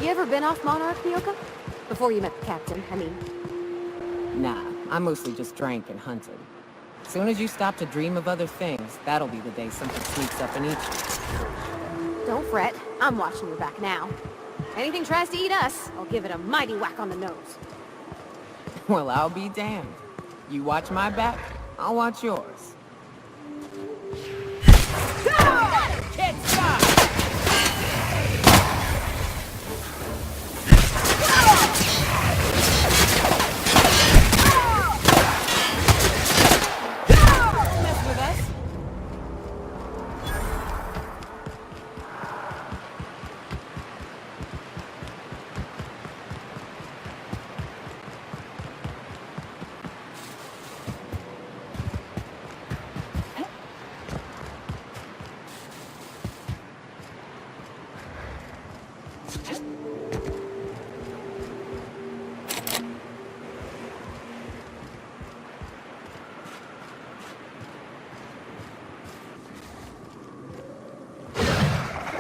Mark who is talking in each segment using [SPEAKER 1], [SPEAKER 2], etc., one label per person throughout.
[SPEAKER 1] You ever been off Monarch, Myoka? Before you met the captain, I mean.
[SPEAKER 2] Nah, I mostly just drank and hunted. Soon as you stop to dream of other things, that'll be the day something sneaks up and eats you.
[SPEAKER 1] Don't fret. I'm watching your back now. Anything tries to eat us, I'll give it a mighty whack on the nose.
[SPEAKER 2] Well, I'll be damned. You watch my back, I'll watch yours. Can't stop!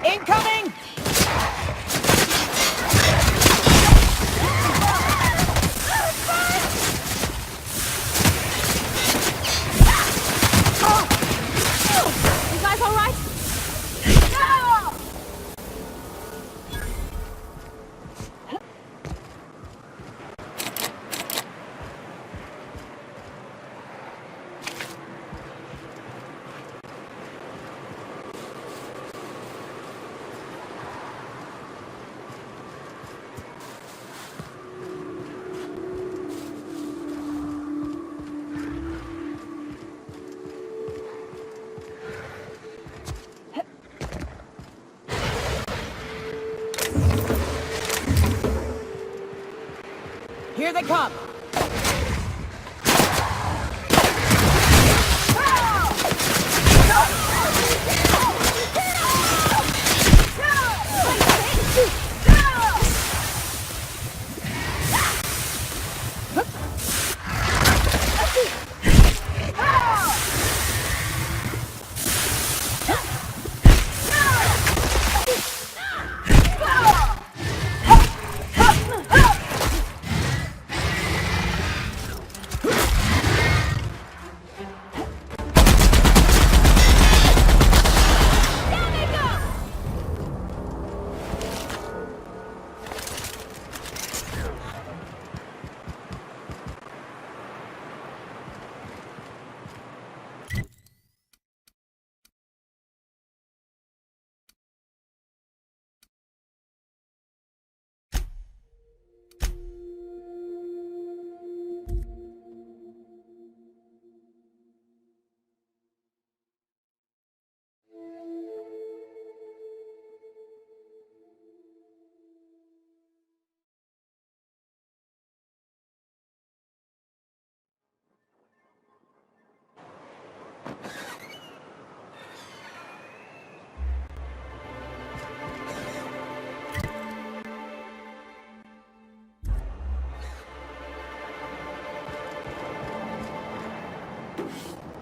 [SPEAKER 2] Incoming!
[SPEAKER 1] You guys all right?
[SPEAKER 2] Here they come!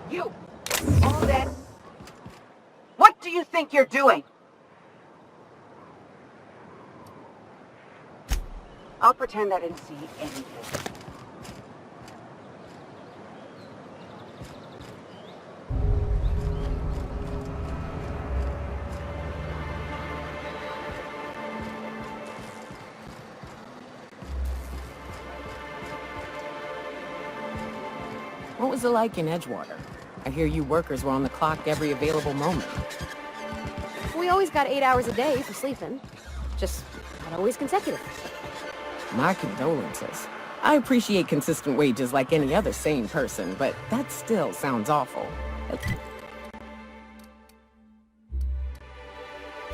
[SPEAKER 3] You! All that... What do you think you're doing? I'll pretend I didn't see anything.
[SPEAKER 2] What was it like in Edgewater? I hear you workers were on the clock every available moment.
[SPEAKER 1] We always got 8 hours a day for sleeping. Just not always consecutive.
[SPEAKER 2] My condolences. I appreciate consistent wages like any other sane person, but that still sounds awful. At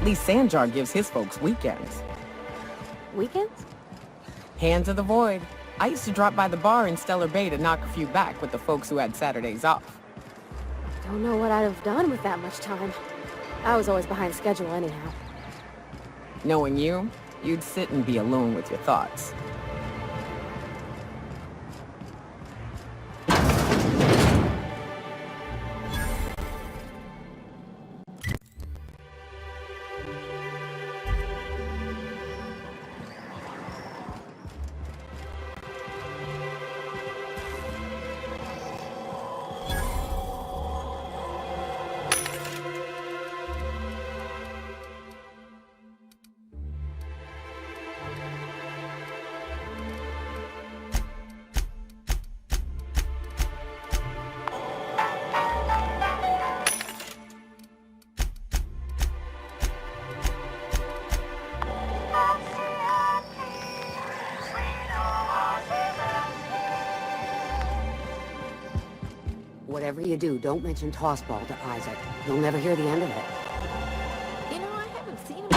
[SPEAKER 2] least Sanjar gives his folks weekends.
[SPEAKER 1] Weekends?
[SPEAKER 2] Hands of the Void. I used to drop by the bar in Stellar Bay to knock a few back with the folks who had Saturdays off.
[SPEAKER 1] Don't know what I'd have done with that much time. I was always behind schedule anyhow.
[SPEAKER 2] Knowing you, you'd sit and be alone with your thoughts.
[SPEAKER 4] Whatever you do, don't mention tossball to Isaac. You'll never hear the end of it.
[SPEAKER 2] You know, I haven't seen him.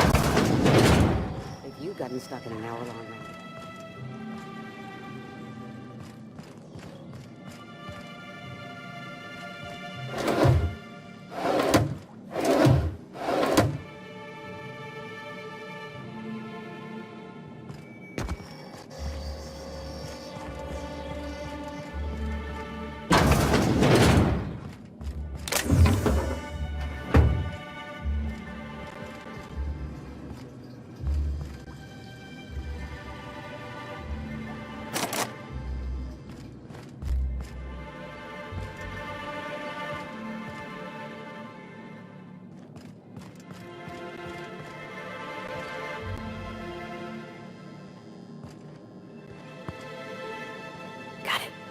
[SPEAKER 4] If you got him stuck in an hour-long run.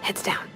[SPEAKER 1] Heads down.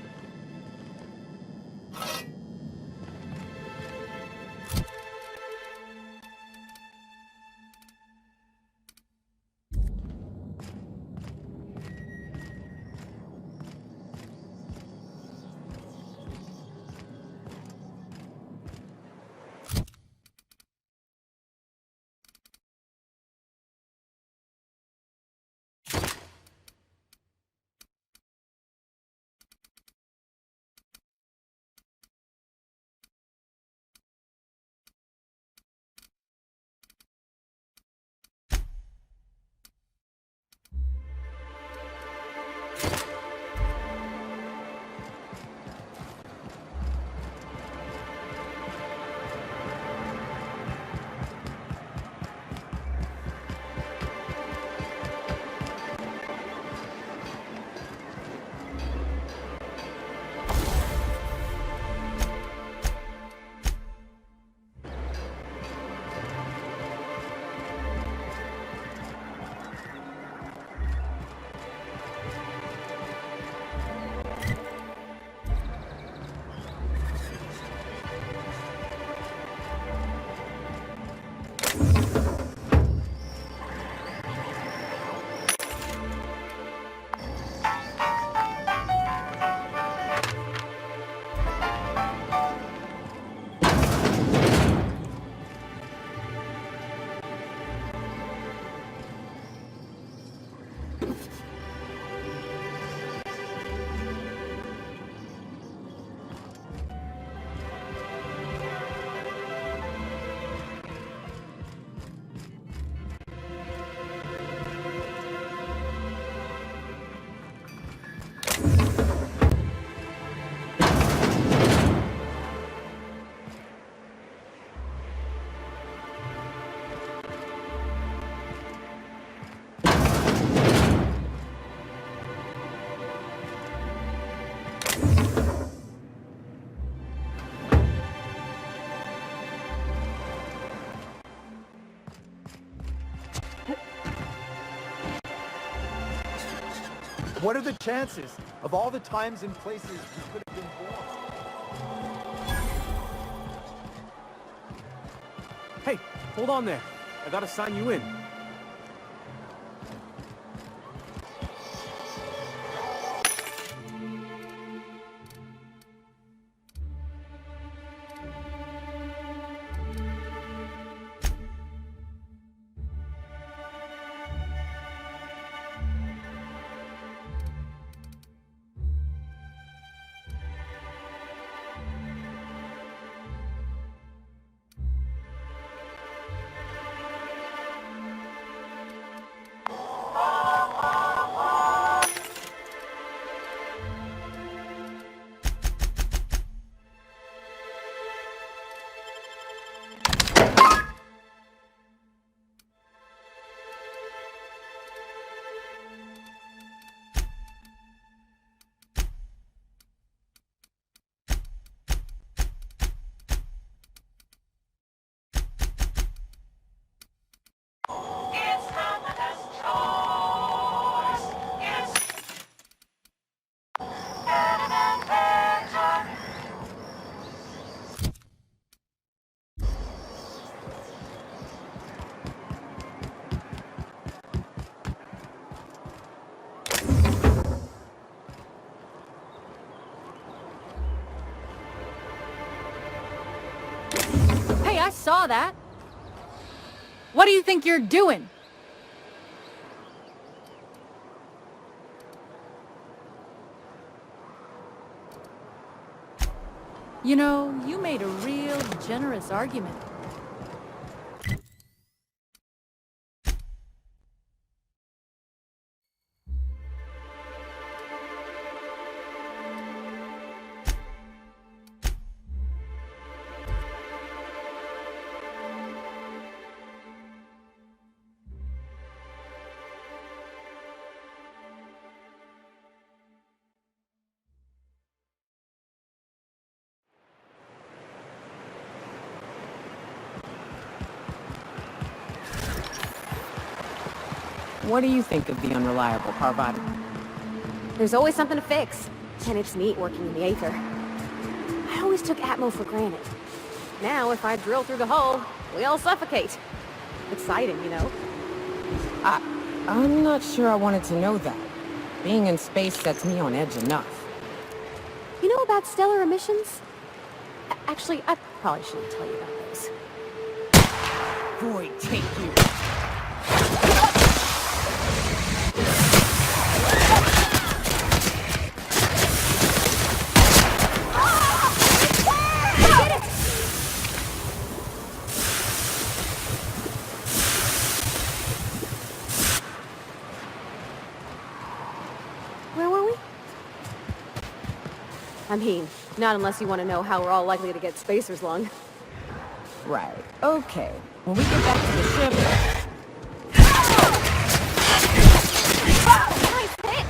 [SPEAKER 5] What are the chances of all the times and places you could have been born?
[SPEAKER 6] Hey, hold on there. I gotta sign you in.
[SPEAKER 7] saw that. What do you think you're doing? You know, you made a real generous argument.
[SPEAKER 2] What do you think of the unreliable Parvati?
[SPEAKER 1] There's always something to fix, and it's neat working in the Aether. I always took Atmo for granted. Now, if I drill through the hull, we all suffocate. Exciting, you know?
[SPEAKER 2] I'm not sure I wanted to know that. Being in space sets me on edge enough.
[SPEAKER 1] You know about stellar emissions? Actually, I probably shouldn't tell you about those.
[SPEAKER 2] Void, take you.
[SPEAKER 1] I mean, not unless you want to know how we're all likely to get spacers lung.
[SPEAKER 2] Right. Okay. When we get back to the ship...
[SPEAKER 1] Nice hit!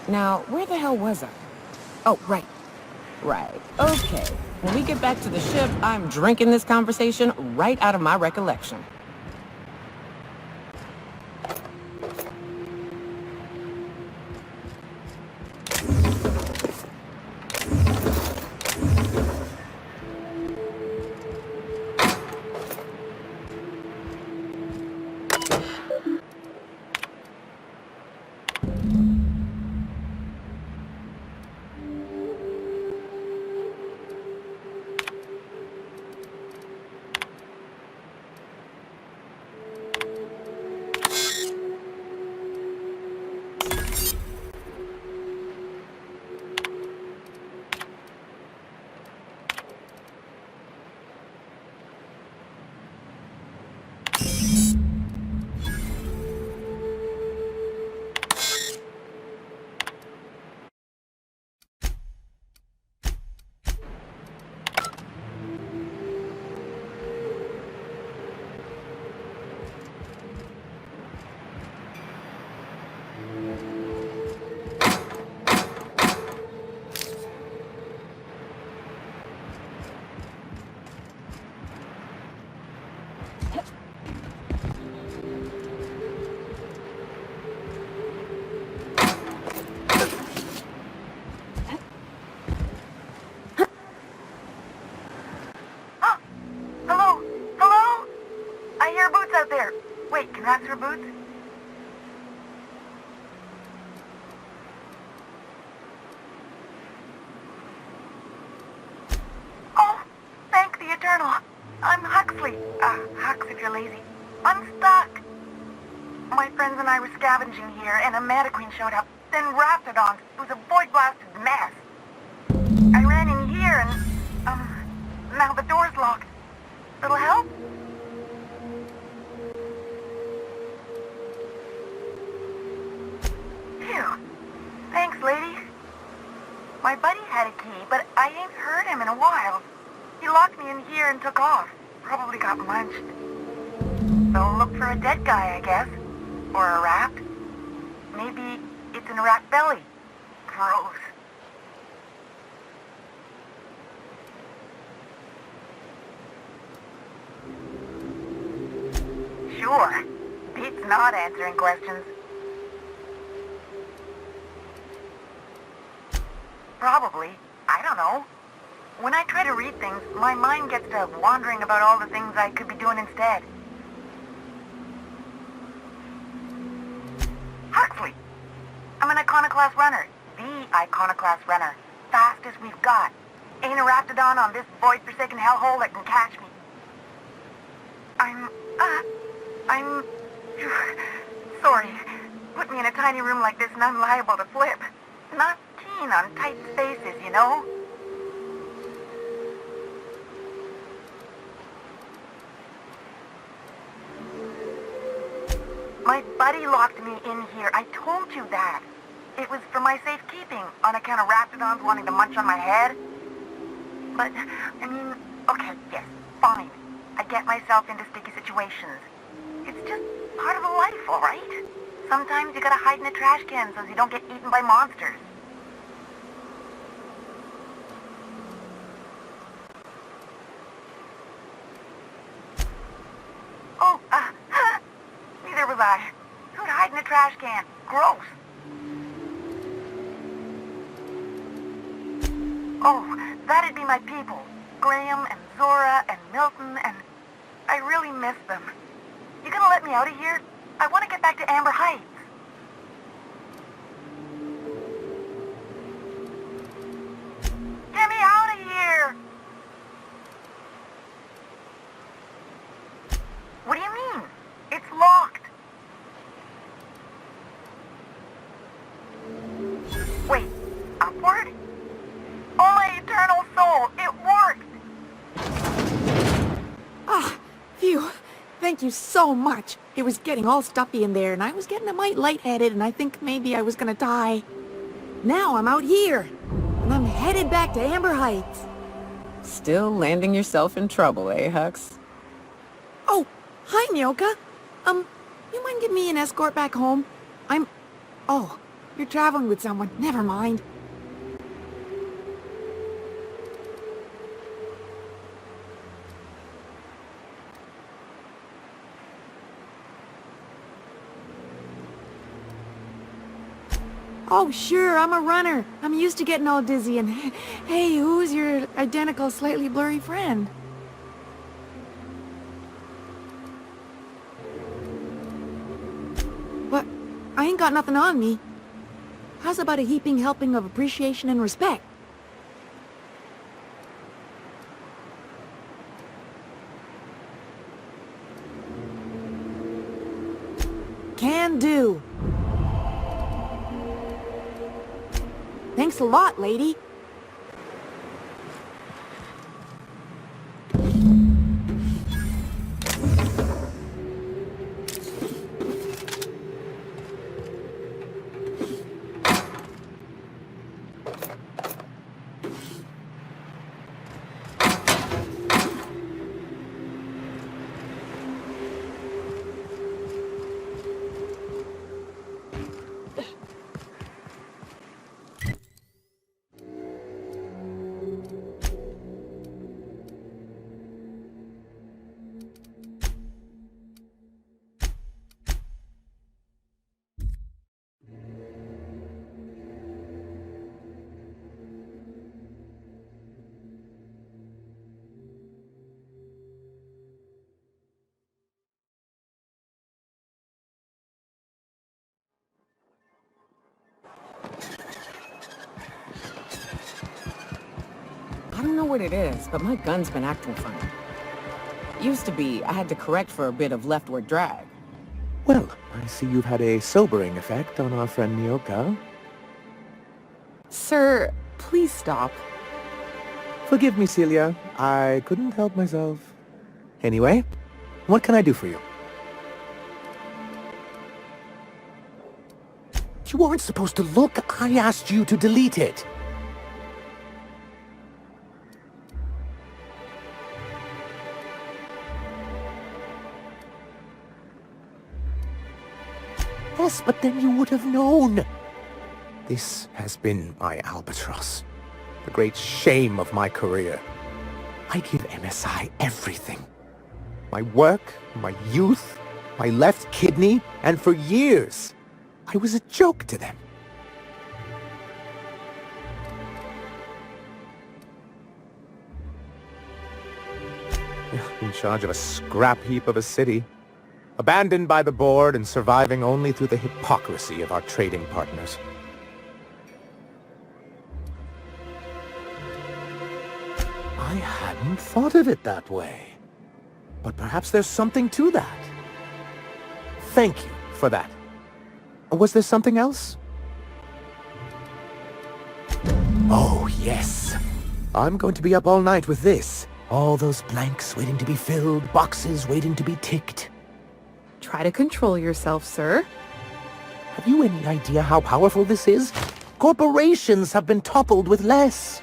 [SPEAKER 2] Now, where the hell was I? Oh, right. Right. Okay. When we get back to the ship, I'm drinking this conversation right out of my recollection.
[SPEAKER 3] That's her boots? Oh, thank the Eternal. I'm Huxley. Hux if you're lazy. I'm stuck. My friends and I were scavenging here, and a Manta Queen showed up. Then Raptidons. It was a void-blasted mess. I ran in here, and, now the door's locked. Little help? Phew. Thanks, lady. My buddy had a key, but I ain't heard him in a while. He locked me in here and took off. Probably got munched. So look for a dead guy, I guess. Or a rat. Maybe it's in a rat belly. Gross. Sure. Beats not answering questions. Probably. I don't know. When I try to read things, my mind gets to wandering about all the things I could be doing instead. Huxley! I'm an iconoclast runner. The iconoclast runner. Fastest we've got. Ain't a raptidon on this void-forsaken hellhole that can catch me. I'm sorry. Put me in a tiny room like this and I'm liable to flip. Not keen on tight spaces, you know? My buddy locked me in here. I told you that. It was for my safekeeping, on account of raptidons wanting to munch on my head. But, I mean, okay, yes, fine. I get myself into sticky situations. It's just part of the life, all right? Sometimes you gotta hide in a trash can so you don't get eaten by monsters. Oh, neither was I. Who'd hide in a trash can? Gross. Oh, that'd be my people. Graham and Zora and Milton and... I really miss them. You gonna let me out of here? I want to get back to Amber Heights. Get me out of here! What do you mean? It's locked. Wait, upward? Oh, my eternal soul, it worked!
[SPEAKER 8] Ah, phew. Thank you so much. It was getting all stuffy in there, and I was getting a mite lightheaded, and I think maybe I was gonna die. Now I'm out here, and I'm headed back to Amber Heights.
[SPEAKER 2] Still landing yourself in trouble, eh, Hux?
[SPEAKER 8] Oh, hi, Nyoka. You mind giving me an escort back home? Oh, you're traveling with someone. Never mind. Oh, sure, I'm a runner. I'm used to getting all dizzy and... Hey, who's your identical, slightly blurry friend? What? I ain't got nothing on me. How's about a heaping helping of appreciation and respect? Can do. Thanks a lot, lady.
[SPEAKER 2] I don't know what it is, but my gun's been acting funny. Used to be, I had to correct for a bit of leftward drag.
[SPEAKER 9] Well, I see you've had a sobering effect on our friend Nyoka.
[SPEAKER 2] Sir, please stop.
[SPEAKER 9] Forgive me, Celia. I couldn't help myself. Anyway, what can I do for you? You aren't supposed to look. I asked you to delete it. Yes, but then you would have known. This has been my albatross. The great shame of my career. I give MSI everything. My work, my youth, my left kidney, and for years, I was a joke to them. in charge of a scrap heap of a city, abandoned by the board and surviving only through the hypocrisy of our trading partners. I hadn't thought of it that way. But perhaps there's something to that. Thank you for that. Was there something else? Oh, yes. I'm going to be up all night with this. All those blanks waiting to be filled, boxes waiting to be ticked.
[SPEAKER 8] Try to control yourself, sir.
[SPEAKER 9] Have you any idea how powerful this is? Corporations have been toppled with less.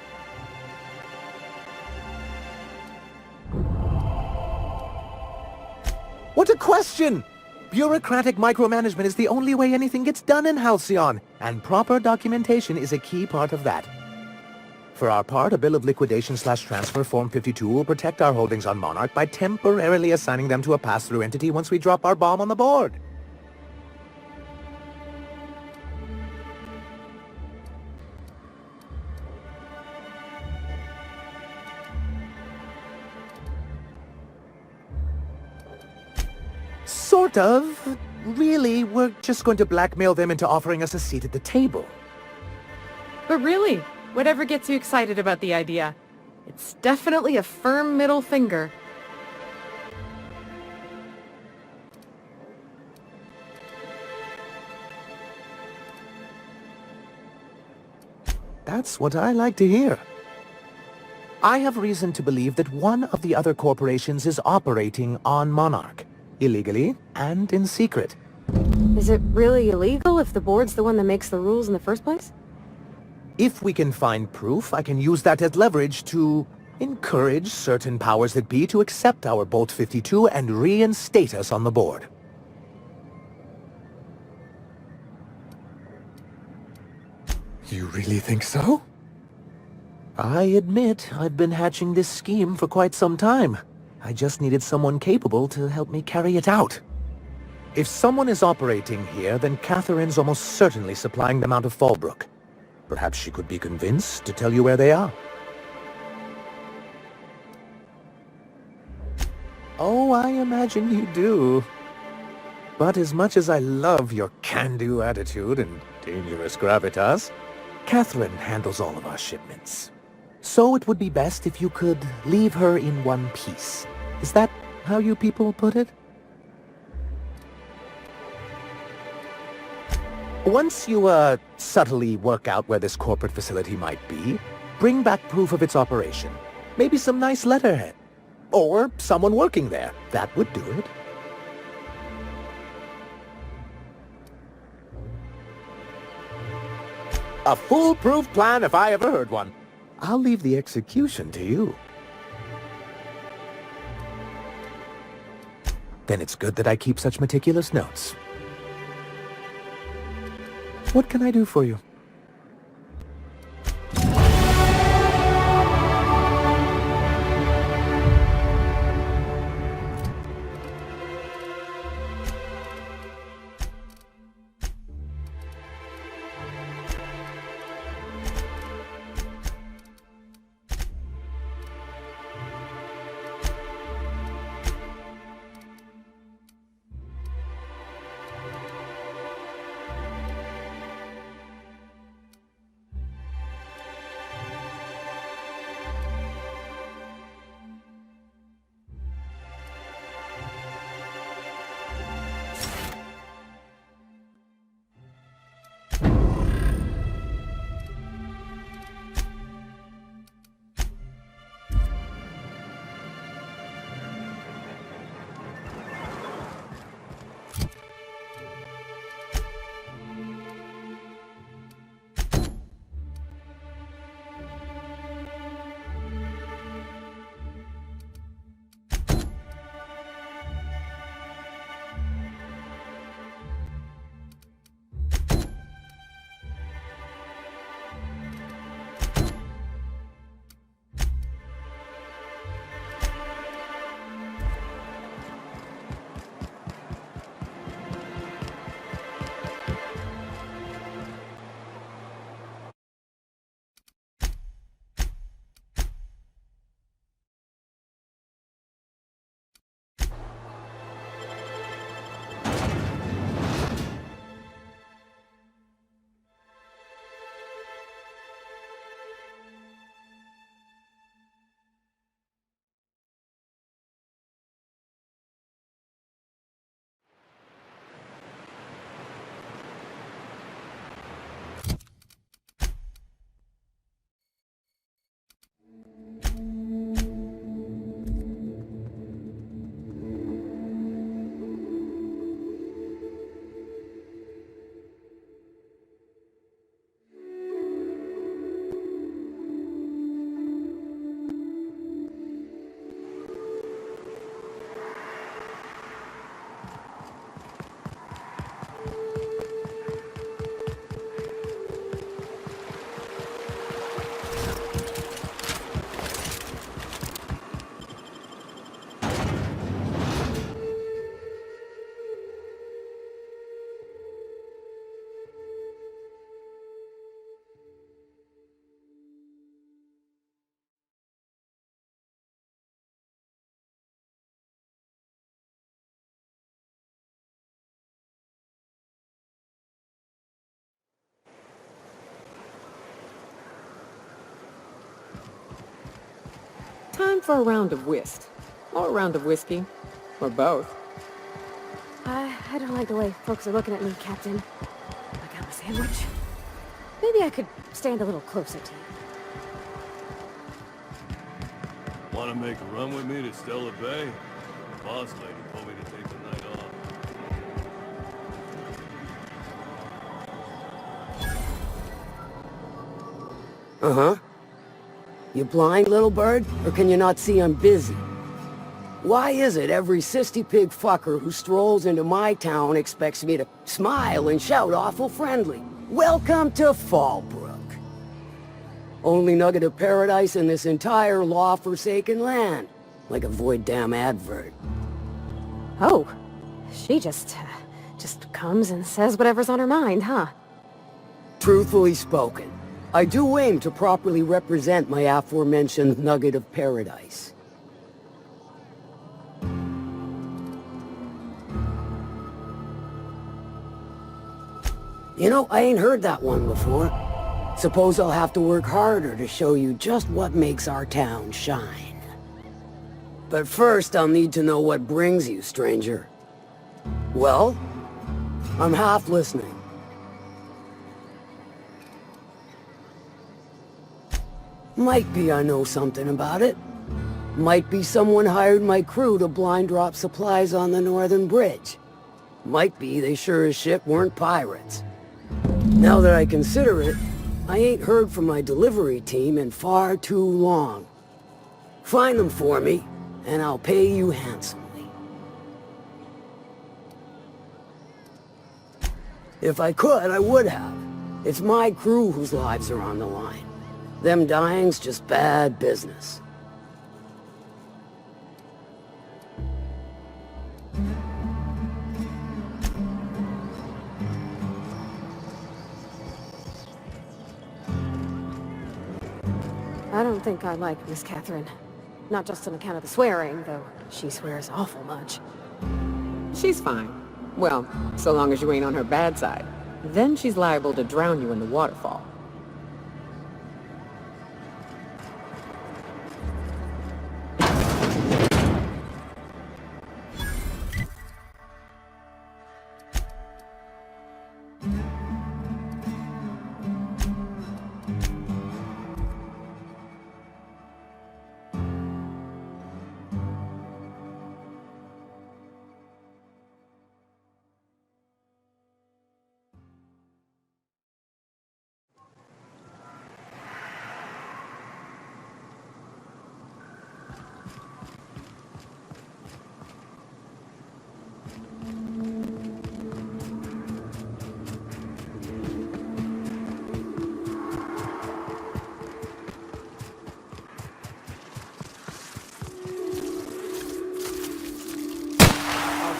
[SPEAKER 9] What a question! Bureaucratic micromanagement is the only way anything gets done in Halcyon, and proper documentation is a key part of that. For our part, a bill of liquidation/transfer Form 52 will protect our holdings on Monarch by temporarily assigning them to a pass-through entity once we drop our bomb on the board. Sort of. Really, we're just going to blackmail them into offering us a seat at the table.
[SPEAKER 8] But really, whatever gets you excited about the idea? It's definitely a firm middle finger.
[SPEAKER 9] That's what I like to hear. I have reason to believe that one of the other corporations is operating on Monarch, illegally and in secret.
[SPEAKER 1] Is it really illegal if the board's the one that makes the rules in the first place?
[SPEAKER 9] If we can find proof, I can use that as leverage to encourage certain powers that be to accept our Bolt 52 and reinstate us on the board. You really think so? I admit I've been hatching this scheme for quite some time. I just needed someone capable to help me carry it out. If someone is operating here, then Catherine's almost certainly supplying them out of Fallbrook. Perhaps she could be convinced to tell you where they are. Oh, I imagine you do. But as much as I love your can-do attitude and dangerous gravitas, Catherine handles all of our shipments. So it would be best if you could leave her in one piece. Is that how you people put it? Once you, subtly work out where this corporate facility might be, bring back proof of its operation. Maybe some nice letterhead. Or someone working there. That would do it. A foolproof plan if I ever heard one. I'll leave the execution to you. Then it's good that I keep such meticulous notes. What can I do for you?
[SPEAKER 2] Time for a round of whist. Or a round of whiskey. Or both.
[SPEAKER 1] I don't like the way folks are looking at me, Captain. I got my sandwich. Maybe I could stand a little closer to you.
[SPEAKER 10] Want to make a run with me to Stella Bay? The boss lady told me to take the night off.
[SPEAKER 4] Uh-huh. You blind, little bird? Or can you not see I'm busy? Why is it every sissy pig fucker who strolls into my town expects me to smile and shout awful friendly? Welcome to Fallbrook. Only nugget of paradise in this entire law-forsaken land. Like a void damn advert.
[SPEAKER 1] Oh, she just comes and says whatever's on her mind, huh?
[SPEAKER 4] Truthfully spoken, I do aim to properly represent my aforementioned nugget of paradise. You know, I ain't heard that one before. Suppose I'll have to work harder to show you just what makes our town shine. But first, I'll need to know what brings you, stranger. Well, I'm half listening. Might be I know something about it. Might be someone hired my crew to blind drop supplies on the northern bridge. Might be they sure as shit weren't pirates. Now that I consider it, I ain't heard from my delivery team in far too long. Find them for me, and I'll pay you handsomely. If I could, I would have. It's my crew whose lives are on the line. Them dying's just bad business.
[SPEAKER 1] I don't think I like Miss Catherine. Not just on account of the swearing, though she swears awful much.
[SPEAKER 2] She's fine. Well, so long as you ain't on her bad side. Then she's liable to drown you in the waterfall.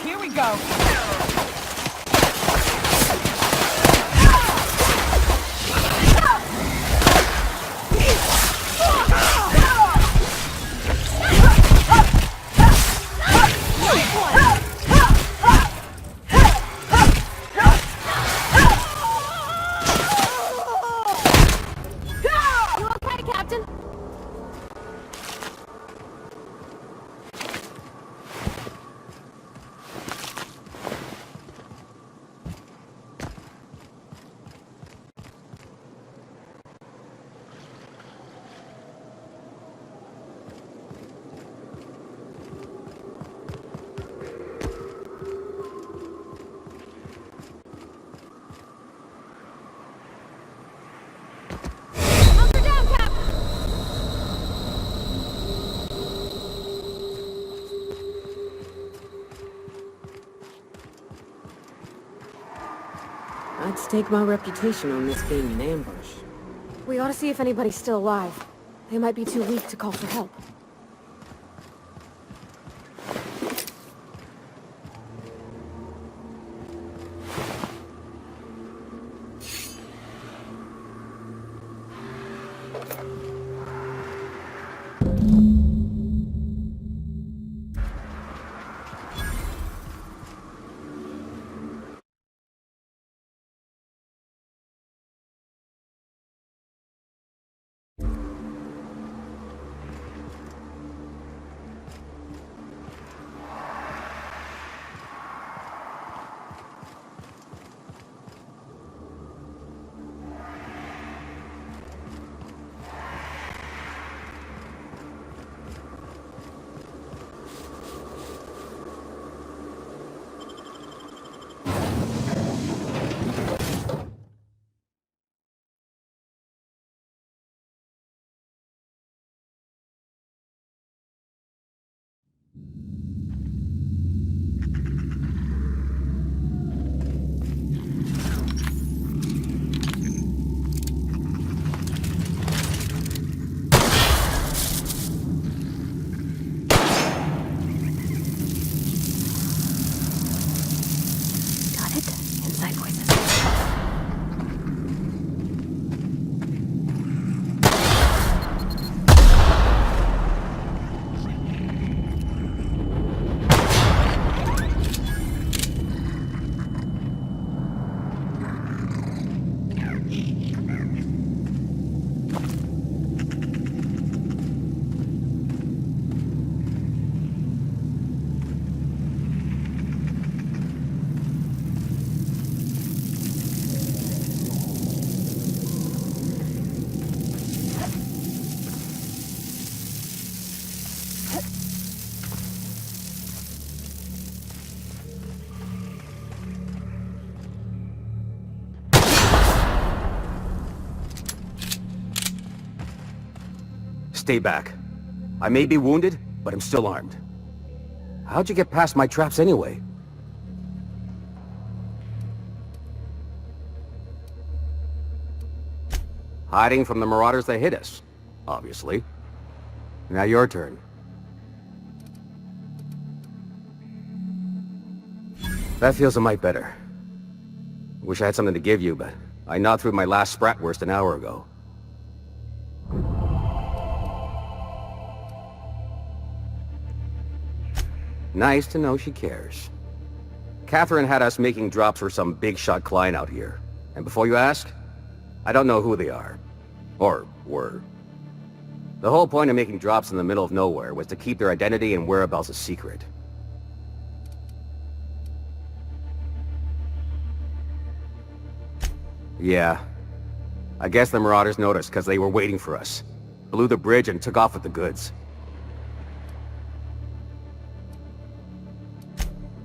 [SPEAKER 2] Here we go.
[SPEAKER 1] You okay, Captain? Hunker down, Cap!
[SPEAKER 2] I'd stake my reputation on this being an ambush.
[SPEAKER 1] We ought to see if anybody's still alive. They might be too weak to call for help.
[SPEAKER 11] Stay back. I may be wounded, but I'm still armed. How'd you get past my traps anyway? Hiding from the marauders that hit us, obviously. Now your turn. That feels a mite better. Wish I had something to give you, but I gnawed through my last Spratwurst an hour ago. Nice to know she cares. Catherine had us making drops for some big-shot client out here. And before you ask, I don't know who they are. Or were. The whole point of making drops in the middle of nowhere was to keep their identity and whereabouts a secret. Yeah. I guess the marauders noticed because they were waiting for us. Blew the bridge and took off with the goods.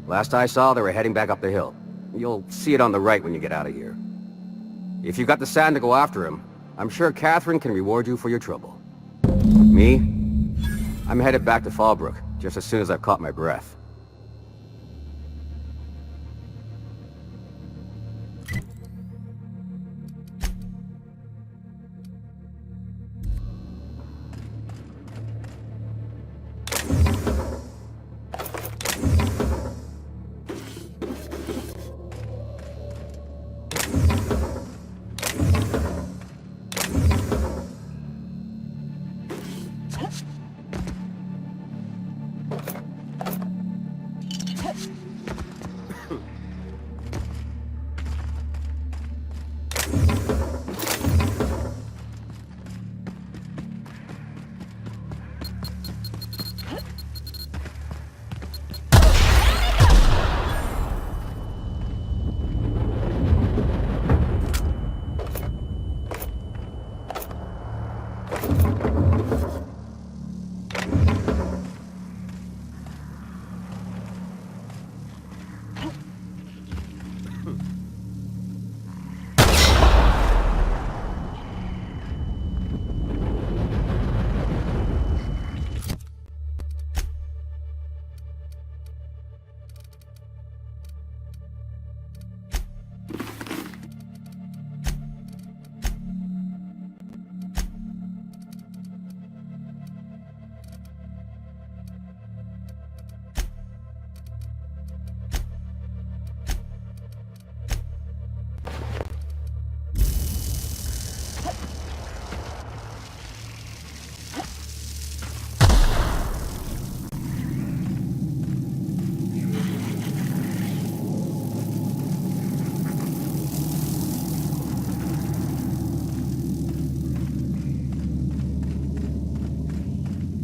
[SPEAKER 11] Last I saw, they were heading back up the hill. You'll see it on the right when you get out of here. If you've got the sand to go after him, I'm sure Catherine can reward you for your trouble. Me? I'm headed back to Fallbrook, just as soon as I've caught my breath.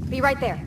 [SPEAKER 1] Be right there.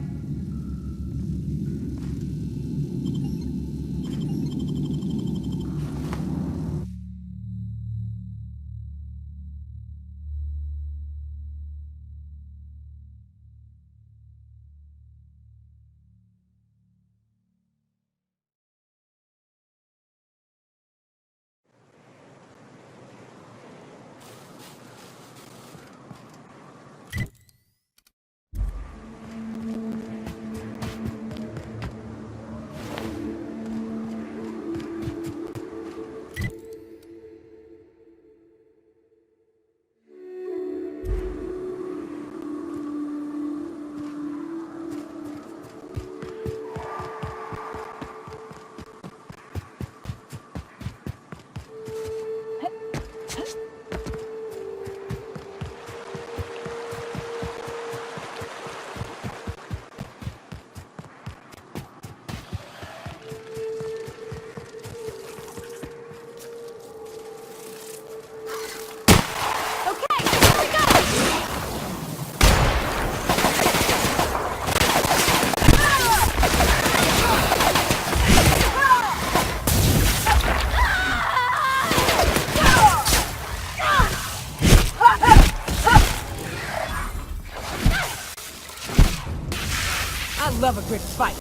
[SPEAKER 2] Love a good fight.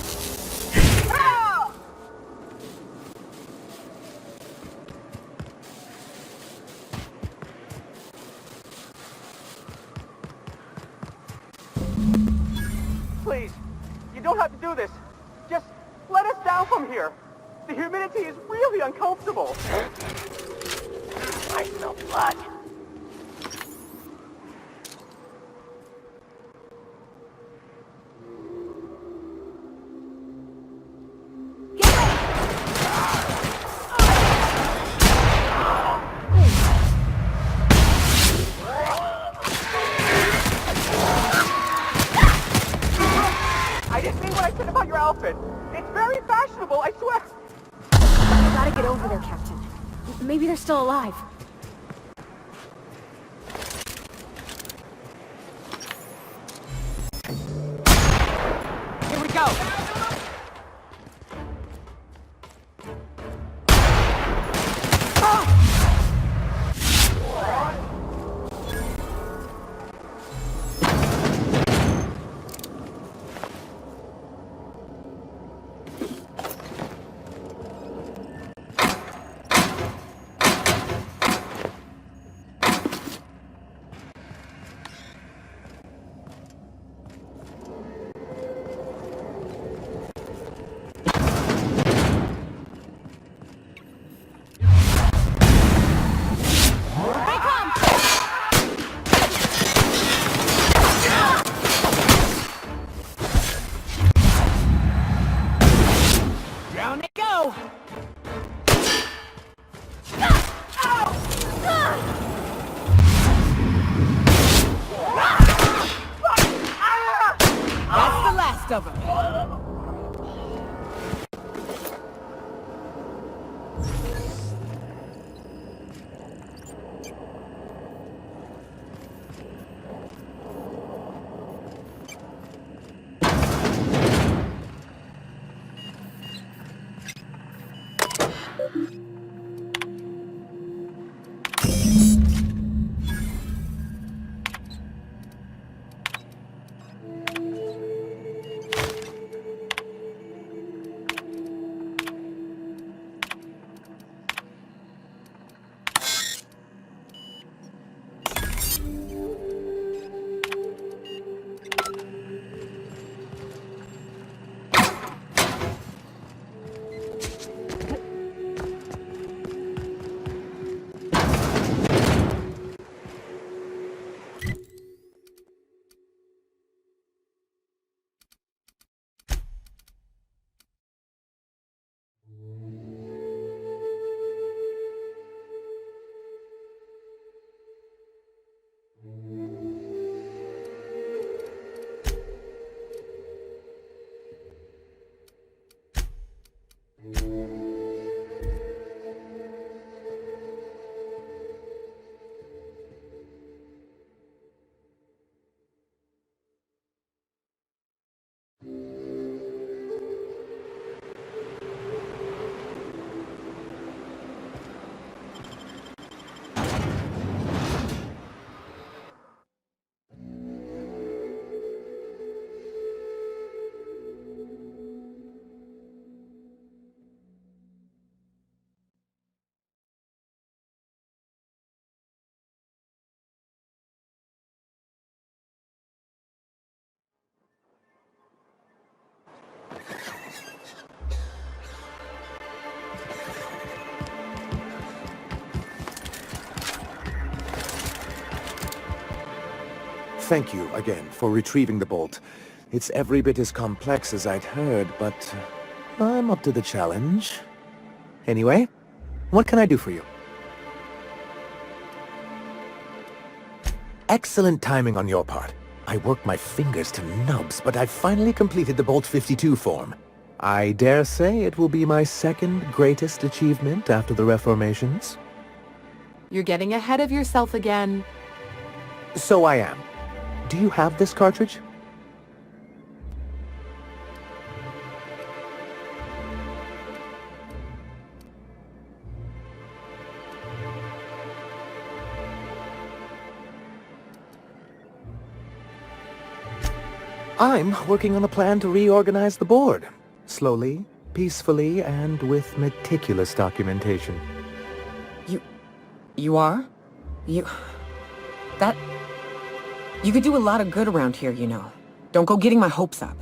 [SPEAKER 6] don't have to do this. Just let us down from here. The humidity is really uncomfortable. I smell blood. It's very fashionable, I swear!
[SPEAKER 1] I gotta get over there, Captain. Maybe they're still alive.
[SPEAKER 2] Here we go! Of them.
[SPEAKER 9] Thank you again for retrieving the bolt. It's every bit as complex as I'd heard, but I'm up to the challenge. Anyway, what can I do for you? Excellent timing on your part. I worked my fingers to nubs, but I finally completed the Bolt 52 form. I dare say it will be my second greatest achievement after the Reformations.
[SPEAKER 8] You're getting ahead of yourself again.
[SPEAKER 9] So I am. Do you have this cartridge? I'm working on a plan to reorganize the board. Slowly, peacefully, and with meticulous documentation.
[SPEAKER 2] You are? You could do a lot of good around here, you know. Don't go getting my hopes up.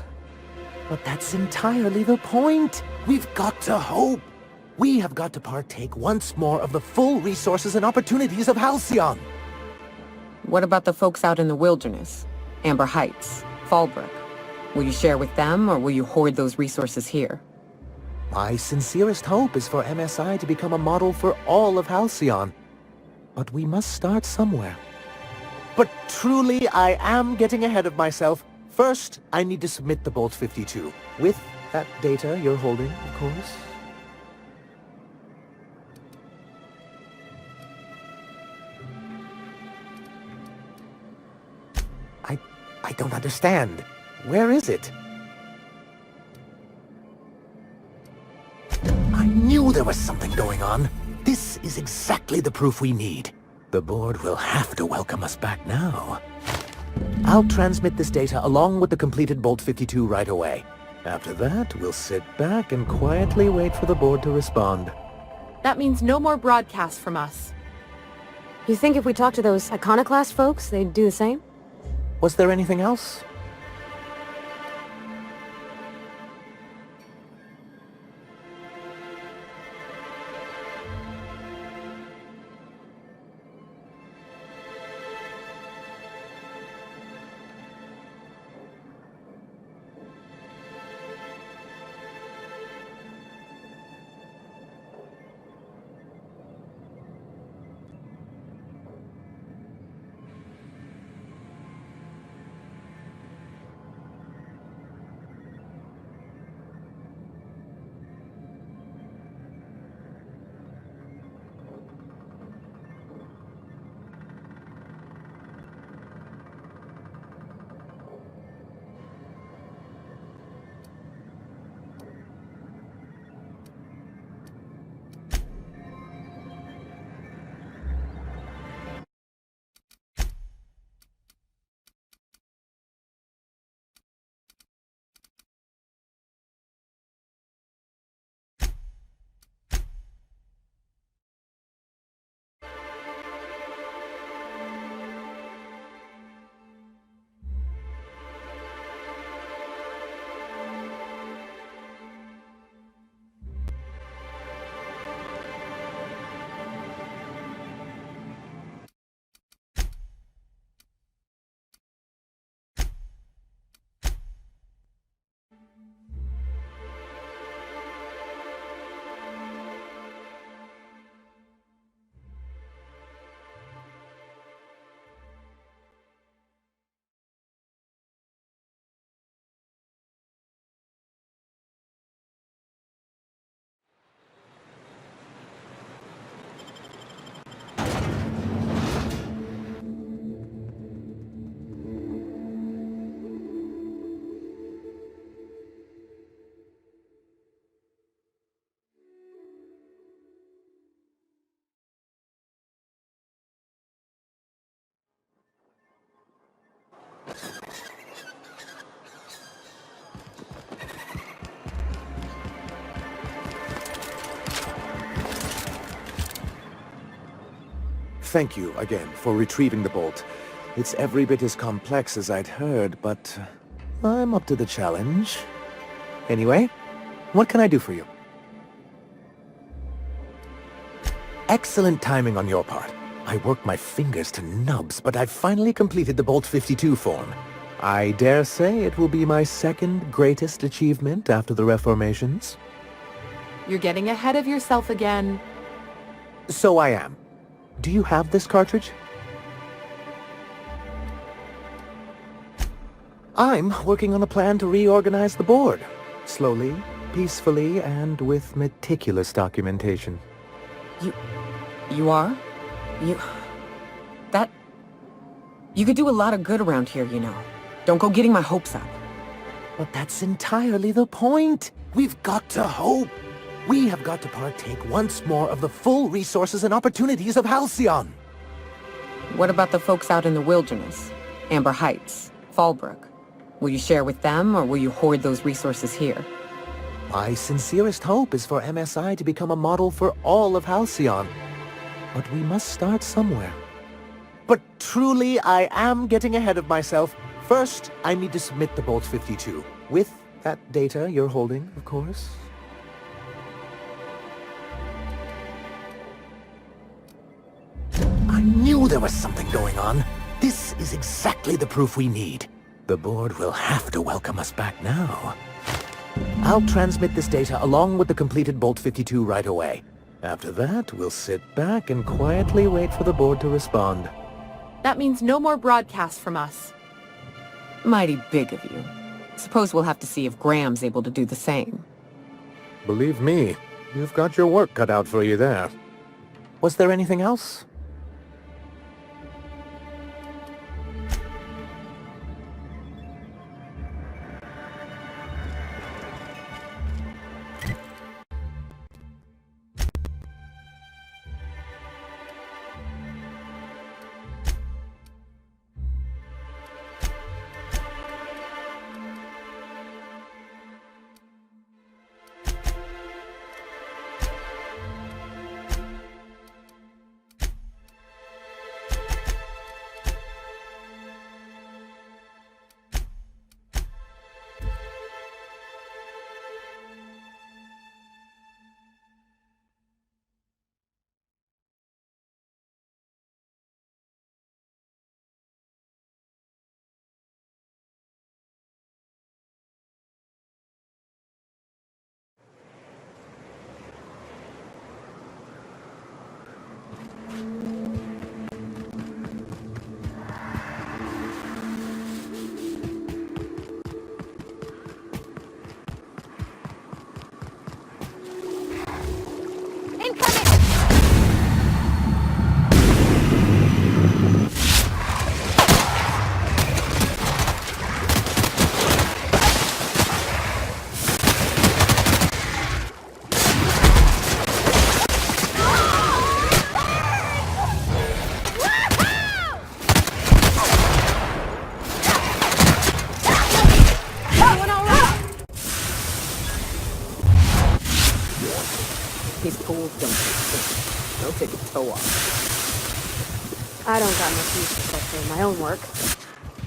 [SPEAKER 9] But that's entirely the point. We've got to hope. We have got to partake once more of the full resources and opportunities of Halcyon.
[SPEAKER 2] What about the folks out in the wilderness? Amber Heights, Fallbrook. Will you share with them, or will you hoard those resources here?
[SPEAKER 9] My sincerest hope is for MSI to become a model for all of Halcyon. But we must start somewhere. But truly, I am getting ahead of myself. First, I need to submit the Bolt 52. With that data you're holding, of course. I don't understand. Where is it? I knew there was something going on. This is exactly the proof we need. The board will have to welcome us back now. I'll transmit this data along with the completed Bolt 52 right away. After that, we'll sit back and quietly wait for the board to respond.
[SPEAKER 7] That means no more broadcasts from us.
[SPEAKER 1] You think if we talk to those Iconoclast folks, they'd do the same?
[SPEAKER 9] Was there anything else? Thank you again for retrieving the bolt. It's every bit as complex as I'd heard, but I'm up to the challenge. Anyway, what can I do for you? Excellent timing on your part. I worked my fingers to nubs, but I've finally completed the Bolt 52 form. I dare say it will be my second greatest achievement after the reformations.
[SPEAKER 7] You're getting ahead of yourself again.
[SPEAKER 9] So I am. Do you have this cartridge? I'm working on a plan to reorganize the board. Slowly, peacefully, and with meticulous documentation.
[SPEAKER 2] You are? You could do a lot of good around here, you know. Don't go getting my hopes up.
[SPEAKER 9] But that's entirely the point. We've got to hope. We have got to partake once more of the full resources and opportunities of Halcyon.
[SPEAKER 2] What about the folks out in the wilderness? Amber Heights, Fallbrook. Will you share with them, or will you hoard those resources here?
[SPEAKER 9] My sincerest hope is for MSI to become a model for all of Halcyon. But we must start somewhere. But truly, I am getting ahead of myself. First, I need to submit the Bolt 52. With That data you're holding, of course. I knew there was something going on. This is exactly the proof we need. The board will have to welcome us back now. I'll transmit this data along with the completed Bolt 52 right away. After that, we'll sit back and quietly wait for the board to respond.
[SPEAKER 7] That means no more broadcasts from us.
[SPEAKER 2] Mighty big of you. Suppose we'll have to see if Graham's able to do the same.
[SPEAKER 9] Believe me, you've got your work cut out for you there. Was there anything else?
[SPEAKER 2] His tools don't fit. They'll take a toe off.
[SPEAKER 1] I don't got much use for structure in my own work.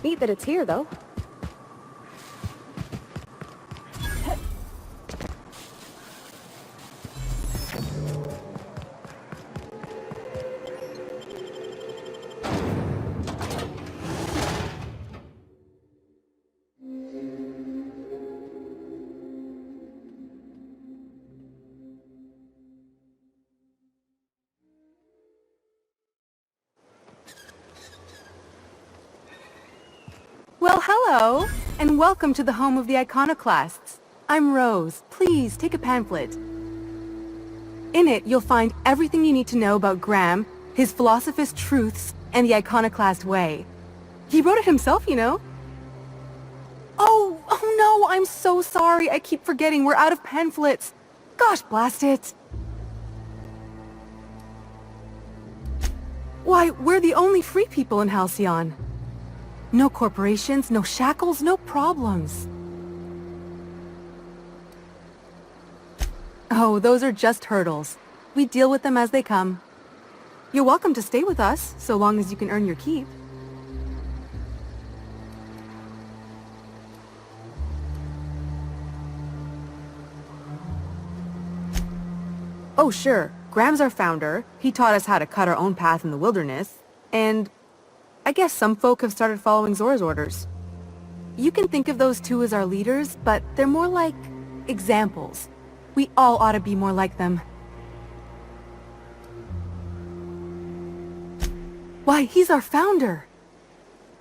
[SPEAKER 1] Neat that it's here, though.
[SPEAKER 12] Well, hello, and welcome to the home of the iconoclasts. I'm Rose. Please, take a pamphlet. In it, you'll find everything you need to know about Graham, his philosophist truths, and the iconoclast way. He wrote it himself, you know. Oh no, I'm so sorry. I keep forgetting we're out of pamphlets. Gosh, blast it. Why, we're the only free people in Halcyon. No corporations, no shackles, no problems. Oh, those are just hurdles. We deal with them as they come. You're welcome to stay with us, so long as you can earn your keep. Oh, sure. Graham's our founder. He taught us how to cut our own path in the wilderness. And I guess some folk have started following Zora's orders. You can think of those two as our leaders, but they're more like examples. We all ought to be more like them. Why, he's our founder.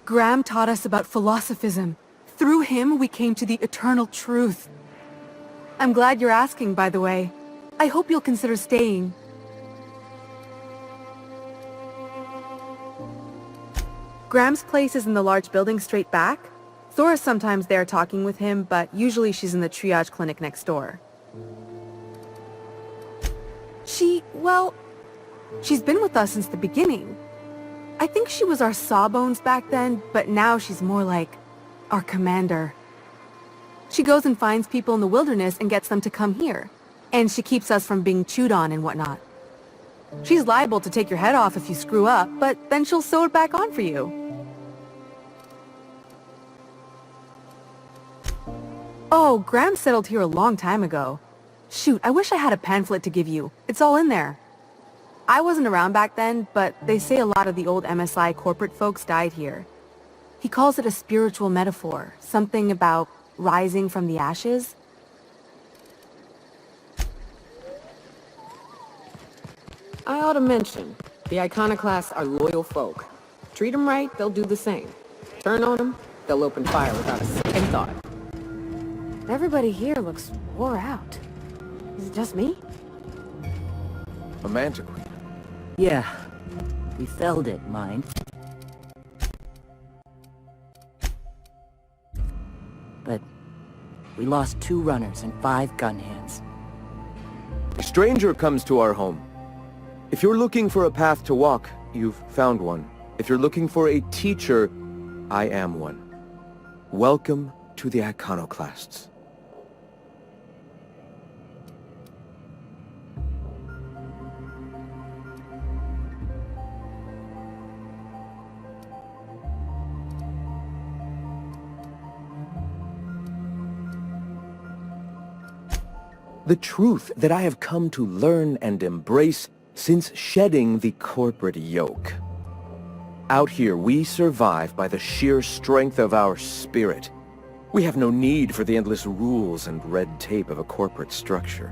[SPEAKER 12] Graham taught us about philosophism. Through him, we came to the eternal truth. I'm glad you're asking, by the way. I hope you'll consider staying. Graham's place is in the large building straight back. Zora's sometimes there talking with him, but usually she's in the triage clinic next door. She's been with us since the beginning. I think she was our sawbones back then, but now she's more like our commander. She goes and finds people in the wilderness and gets them to come here. And she keeps us from being chewed on and whatnot. She's liable to take your head off if you screw up, but then she'll sew it back on for you. Oh, Graham settled here a long time ago. Shoot, I wish I had a pamphlet to give you. It's all in there. I wasn't around back then, but they say a lot of the old MSI corporate folks died here. He calls it a spiritual metaphor, something about rising from the ashes.
[SPEAKER 2] I ought to mention, the iconoclasts are loyal folk. Treat them right, they'll do the same. Turn on them, they'll open fire without a second thought.
[SPEAKER 1] Everybody here looks wore out. Is it just me?
[SPEAKER 5] A manta queen.
[SPEAKER 13] Yeah. We felled it, mind. But we lost 2 runners and 5 gun hands.
[SPEAKER 14] A stranger comes to our home. If you're looking for a path to walk, you've found one. If you're looking for a teacher, I am one. Welcome to the Iconoclasts. The truth that I have come to learn and embrace since shedding the corporate yoke. Out here, we survive by the sheer strength of our spirit. We have no need for the endless rules and red tape of a corporate structure.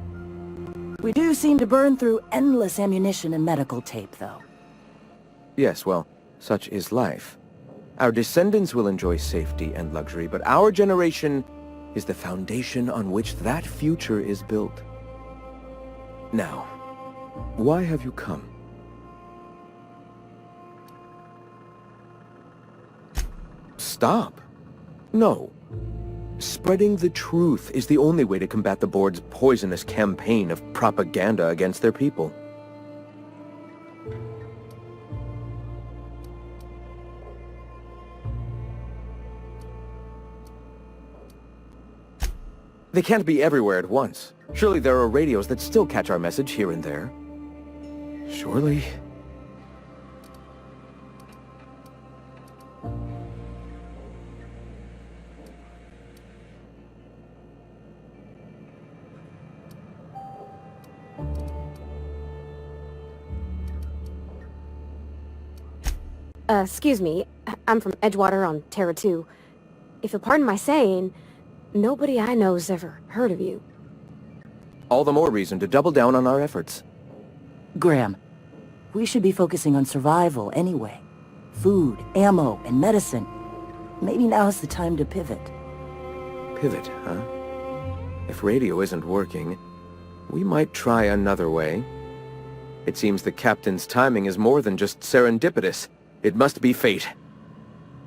[SPEAKER 13] We do seem to burn through endless ammunition and medical tape, though.
[SPEAKER 14] Yes, well, such is life. Our descendants will enjoy safety and luxury, but our generation is the foundation on which that future is built. Now, why have you come? Stop. No. Spreading the truth is the only way to combat the board's poisonous campaign of propaganda against their people. They can't be everywhere at once. Surely there are radios that still catch our message here and there. Surely.
[SPEAKER 1] Excuse me. I'm from Edgewater on Terra 2. If you'll pardon my saying, nobody I know's ever heard of you.
[SPEAKER 14] All the more reason to double down on our efforts.
[SPEAKER 13] Graham, we should be focusing on survival anyway. Food, ammo, and medicine. Maybe now's the time to pivot.
[SPEAKER 14] Pivot, huh? If radio isn't working, we might try another way. It seems the captain's timing is more than just serendipitous. It must be fate.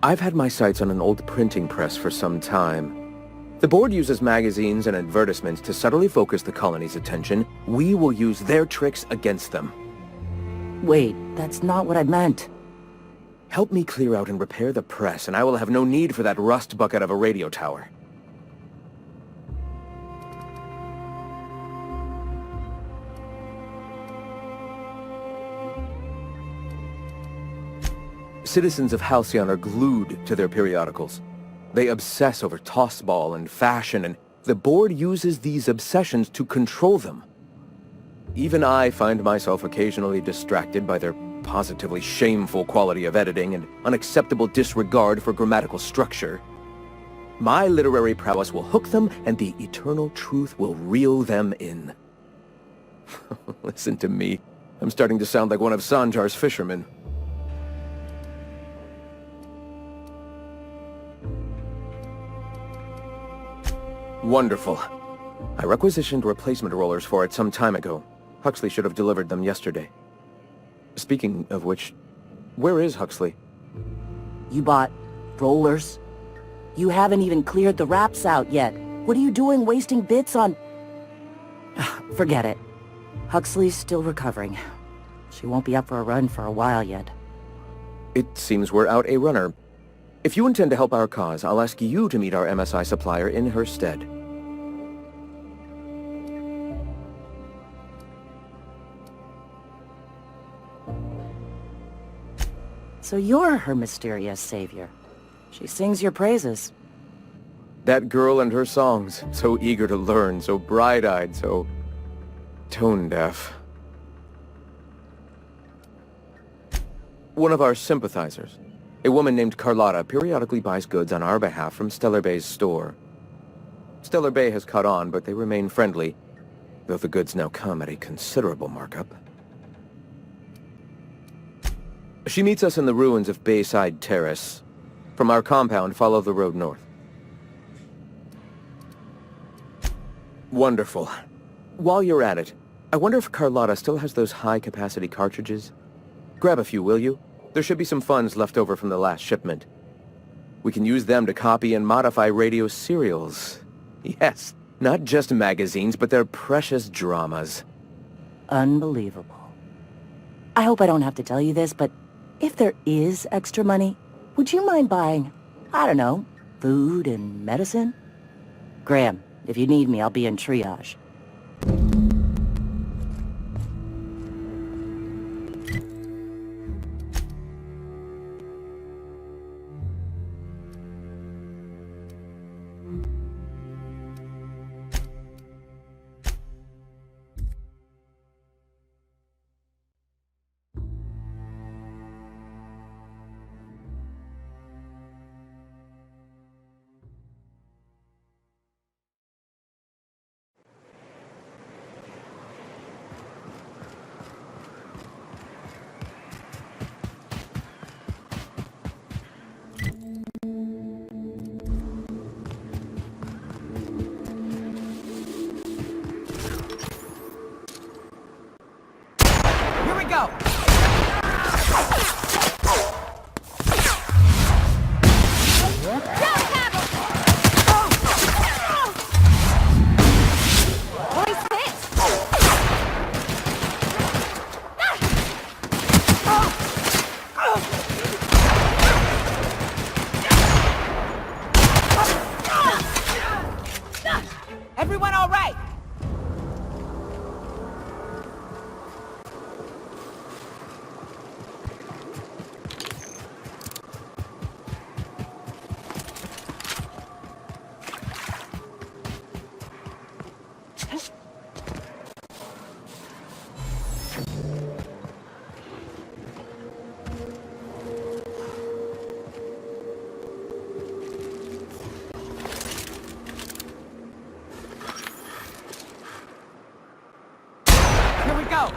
[SPEAKER 14] I've had my sights on an old printing press for some time. The board uses magazines and advertisements to subtly focus the colony's attention. We will use their tricks against them.
[SPEAKER 13] Wait, that's not what I meant.
[SPEAKER 14] Help me clear out and repair the press, and I will have no need for that rust bucket of a radio tower. Citizens of Halcyon are glued to their periodicals. They obsess over tossball and fashion, and the board uses these obsessions to control them. Even I find myself occasionally distracted by their positively shameful quality of editing and unacceptable disregard for grammatical structure. My literary prowess will hook them, and the eternal truth will reel them in. Listen to me. I'm starting to sound like one of Sanjar's fishermen. Wonderful. I requisitioned replacement rollers for it some time ago. Huxley should have delivered them yesterday. Speaking of which, where is Huxley?
[SPEAKER 13] You bought rollers? You haven't even cleared the wraps out yet. What are you doing wasting bits on... Forget it. Huxley's still recovering. She won't be up for a run for a while yet.
[SPEAKER 14] It seems we're out a runner. If you intend to help our cause, I'll ask you to meet our MSI supplier in her stead.
[SPEAKER 13] So you're her mysterious savior. She sings your praises.
[SPEAKER 14] That girl and her songs, so eager to learn, so bright-eyed, so tone-deaf. One of our sympathizers, a woman named Carlotta, periodically buys goods on our behalf from Stellar Bay's store. Stellar Bay has caught on, but they remain friendly, though the goods now come at a considerable markup. She meets us in the ruins of Bayside Terrace. From our compound, follow the road north. Wonderful. While you're at it, I wonder if Carlotta still has those high-capacity cartridges? Grab a few, will you? There should be some funds left over from the last shipment. We can use them to copy and modify radio serials. Yes, not just magazines, but their precious dramas.
[SPEAKER 13] Unbelievable. I hope I don't have to tell you this, but if there is extra money, would you mind buying, I don't know, food and medicine? Graham, if you need me, I'll be in triage.
[SPEAKER 2] Everyone all right? Here we go!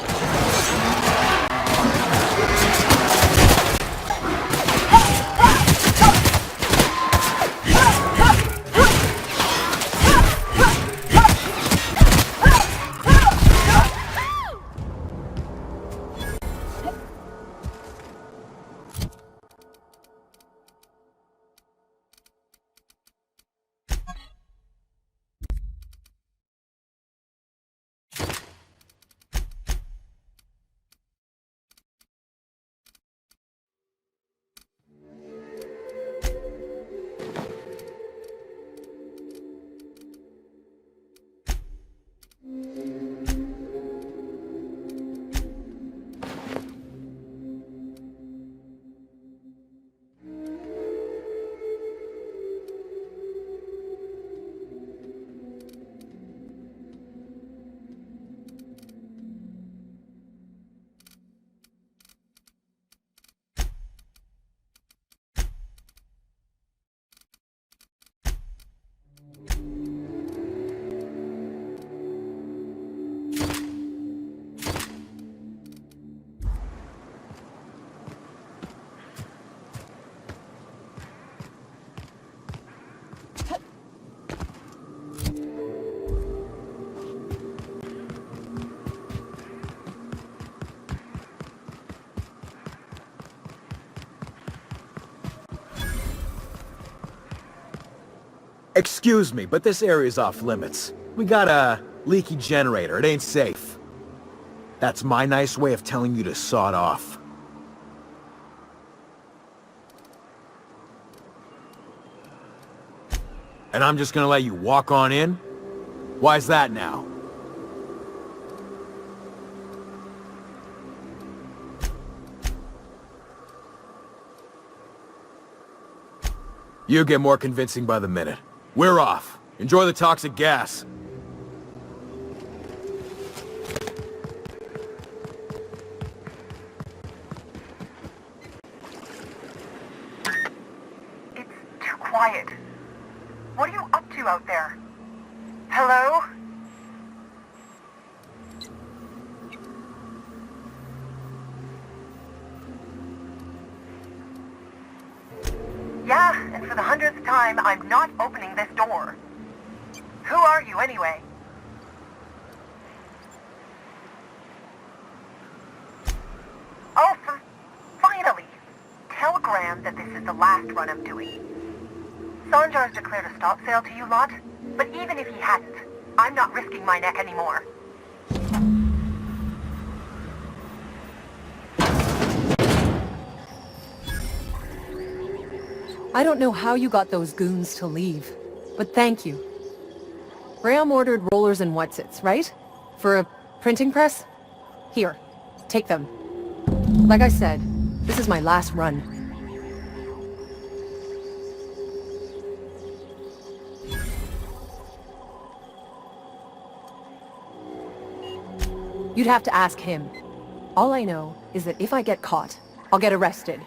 [SPEAKER 5] Excuse me, but this area's off limits. We got a leaky generator. It ain't safe. That's my nice way of telling you to saw it off. And I'm just gonna let you walk on in? Why's that now? You get more convincing by the minute. We're off. Enjoy the toxic gas.
[SPEAKER 3] It's too quiet. What are you up to out there? Hello? Yeah, and for the 100th time, I'm not opening this door. Who are you, anyway? Oh, finally! Tell Graham that this is the last run I'm doing. Sanjar's declared a stop sale to you lot, but even if he hadn't, I'm not risking my neck anymore.
[SPEAKER 15] I don't know how you got those goons to leave, but thank you. Graham ordered rollers and whatsits, right? For a printing press? Here, take them. Like I said, this is my last run. You'd have to ask him. All I know is that if I get caught, I'll get arrested.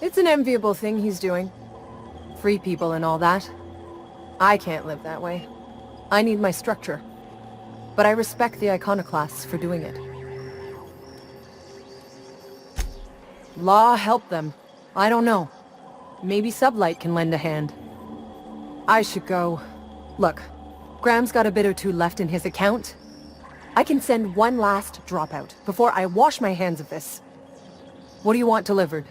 [SPEAKER 15] It's an enviable thing he's doing. Free people and all that. I can't live that way. I need my structure. But I respect the iconoclasts for doing it. Law help them. I don't know. Maybe Sublight can lend a hand. I should go. Look, Graham's got a bit or two left in his account. I can send one last dropout before I wash my hands of this. What do you want delivered?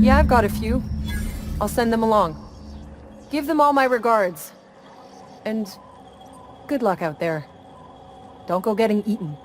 [SPEAKER 15] Yeah, I've got a few. I'll send them along. Give them all my regards. And good luck out there. Don't go getting eaten.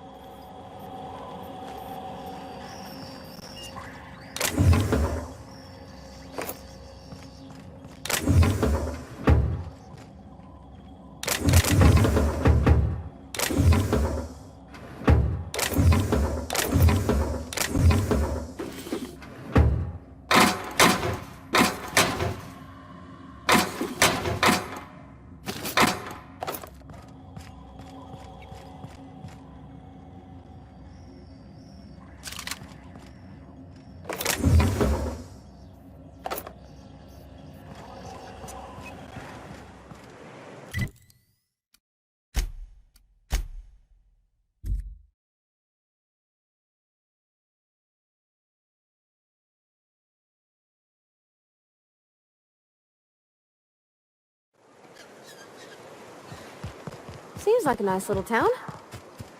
[SPEAKER 1] Seems like a nice little town.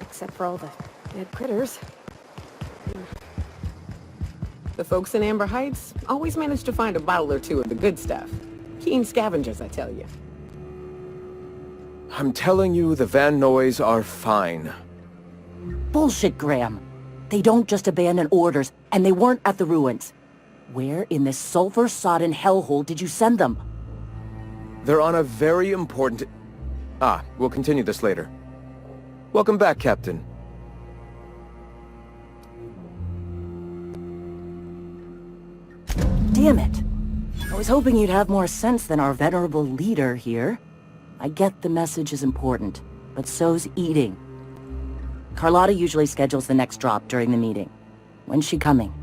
[SPEAKER 1] Except for all the dead critters.
[SPEAKER 2] The folks in Amber Heights always manage to find a bottle or two of the good stuff. Keen scavengers, I tell you.
[SPEAKER 14] I'm telling you, the Van Noys are fine.
[SPEAKER 13] Bullshit, Graham. They don't just abandon orders, and they weren't at the ruins. Where in this sulfur-sodden hellhole did you send them?
[SPEAKER 14] They're on a very important... we'll continue this later. Welcome back, Captain.
[SPEAKER 13] Damn it. I was hoping you'd have more sense than our venerable leader here. I get the message is important, but so's eating. Carlotta usually schedules the next drop during the meeting. When's she coming?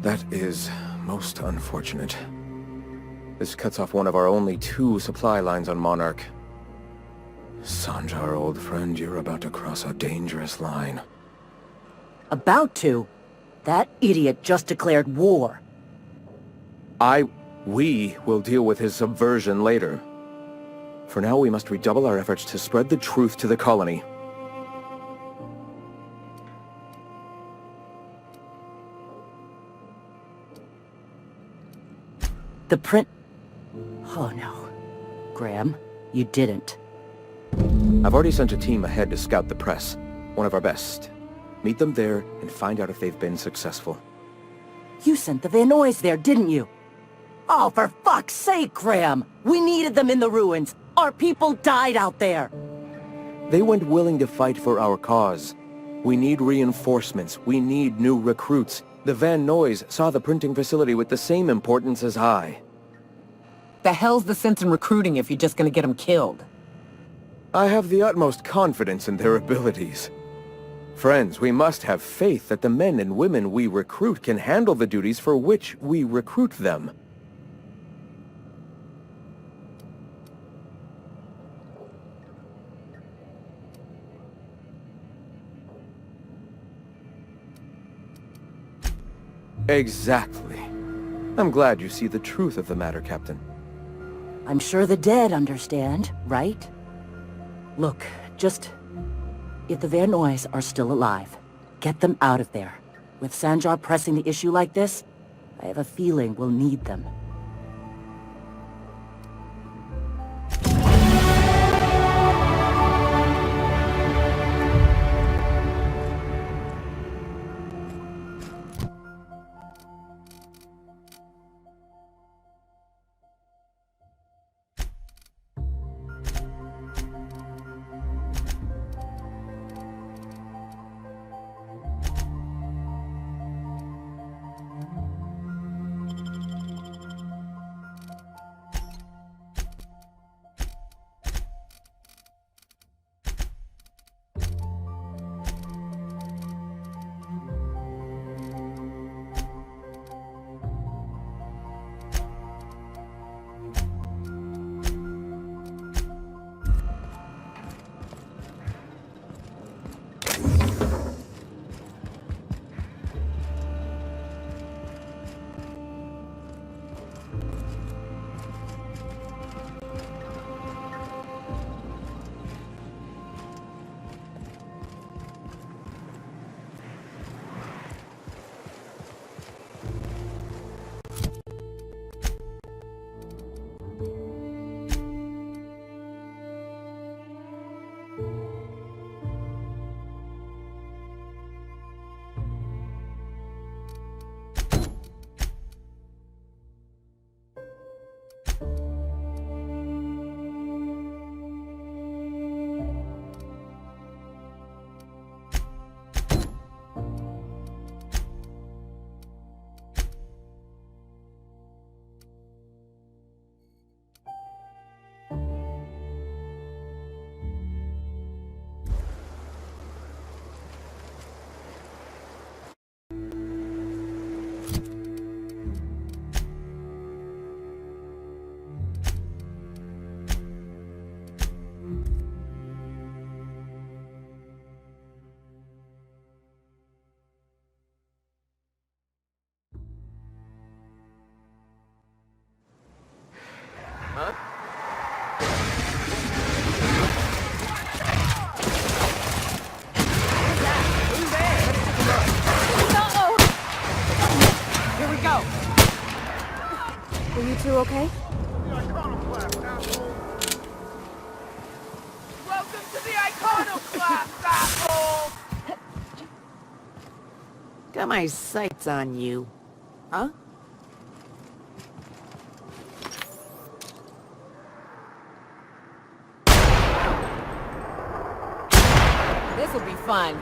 [SPEAKER 14] That is most unfortunate. This cuts off one of our only 2 supply lines on Monarch. Sanjar, old friend, you're about to cross a dangerous line.
[SPEAKER 13] About to? That idiot just declared war.
[SPEAKER 14] We will deal with his subversion later. For now, we must redouble our efforts to spread the truth to the colony.
[SPEAKER 13] The print... Oh no. Graham, you didn't.
[SPEAKER 14] I've already sent a team ahead to scout the press. One of our best. Meet them there and find out if they've been successful.
[SPEAKER 13] You sent the Vanoys there, didn't you? Oh, for fuck's sake, Graham! We needed them in the ruins. Our people died out there.
[SPEAKER 14] They went willing to fight for our cause. We need reinforcements. We need new recruits. The Van Noys saw the printing facility with the same importance as I.
[SPEAKER 2] The hell's the sense in recruiting if you're just gonna get them killed?
[SPEAKER 14] I have the utmost confidence in their abilities. Friends, we must have faith that the men and women we recruit can handle the duties for which we recruit them. Exactly. I'm glad you see the truth of the matter, Captain.
[SPEAKER 13] I'm sure the dead understand, right? Look, just... if the Vanoys are still alive, get them out of there. With Sanjar pressing the issue like this, I have a feeling we'll need them.
[SPEAKER 1] Okay?
[SPEAKER 6] Welcome to the Iconoclast, asshole!
[SPEAKER 8] Got my sights on you. Huh?
[SPEAKER 2] This'll be fun.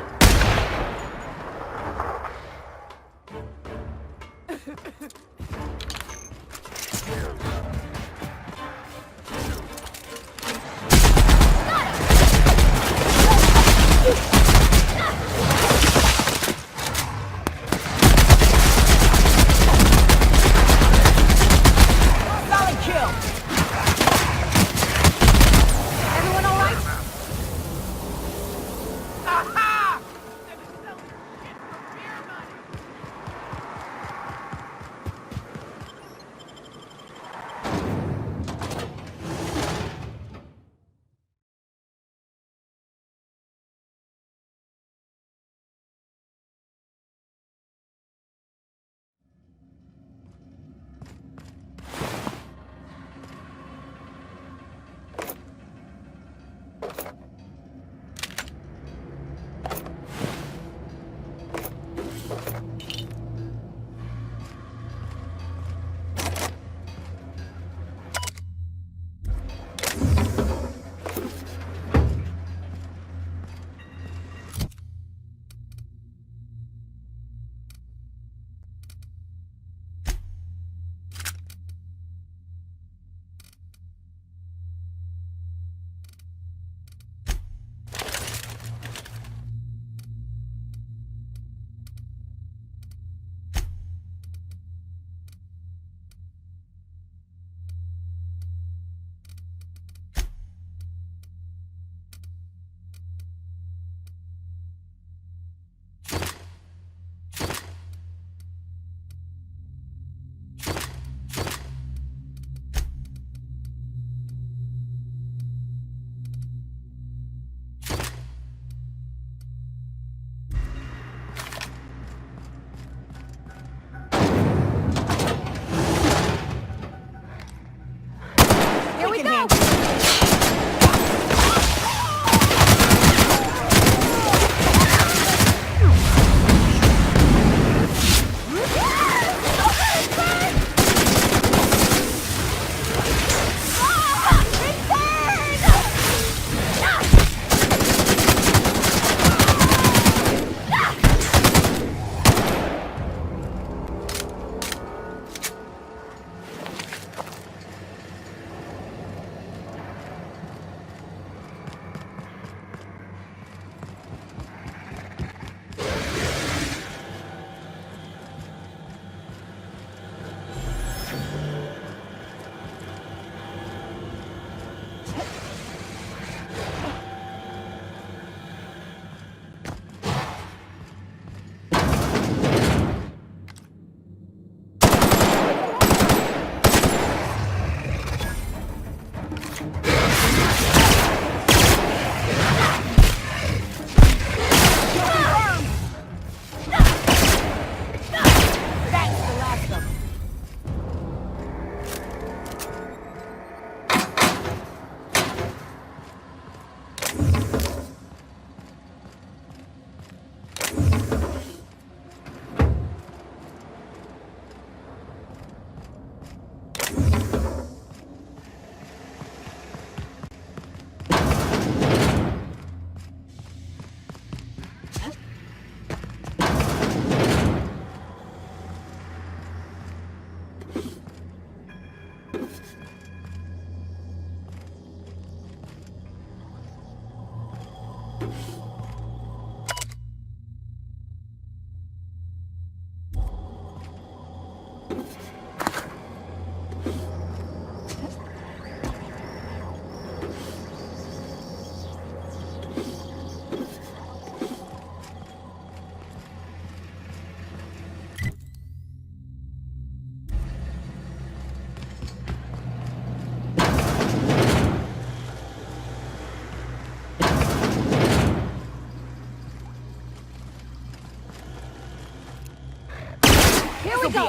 [SPEAKER 1] Here we go!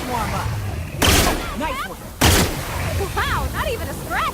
[SPEAKER 2] Warm up. Nice one.
[SPEAKER 1] Wow, not even a scratch!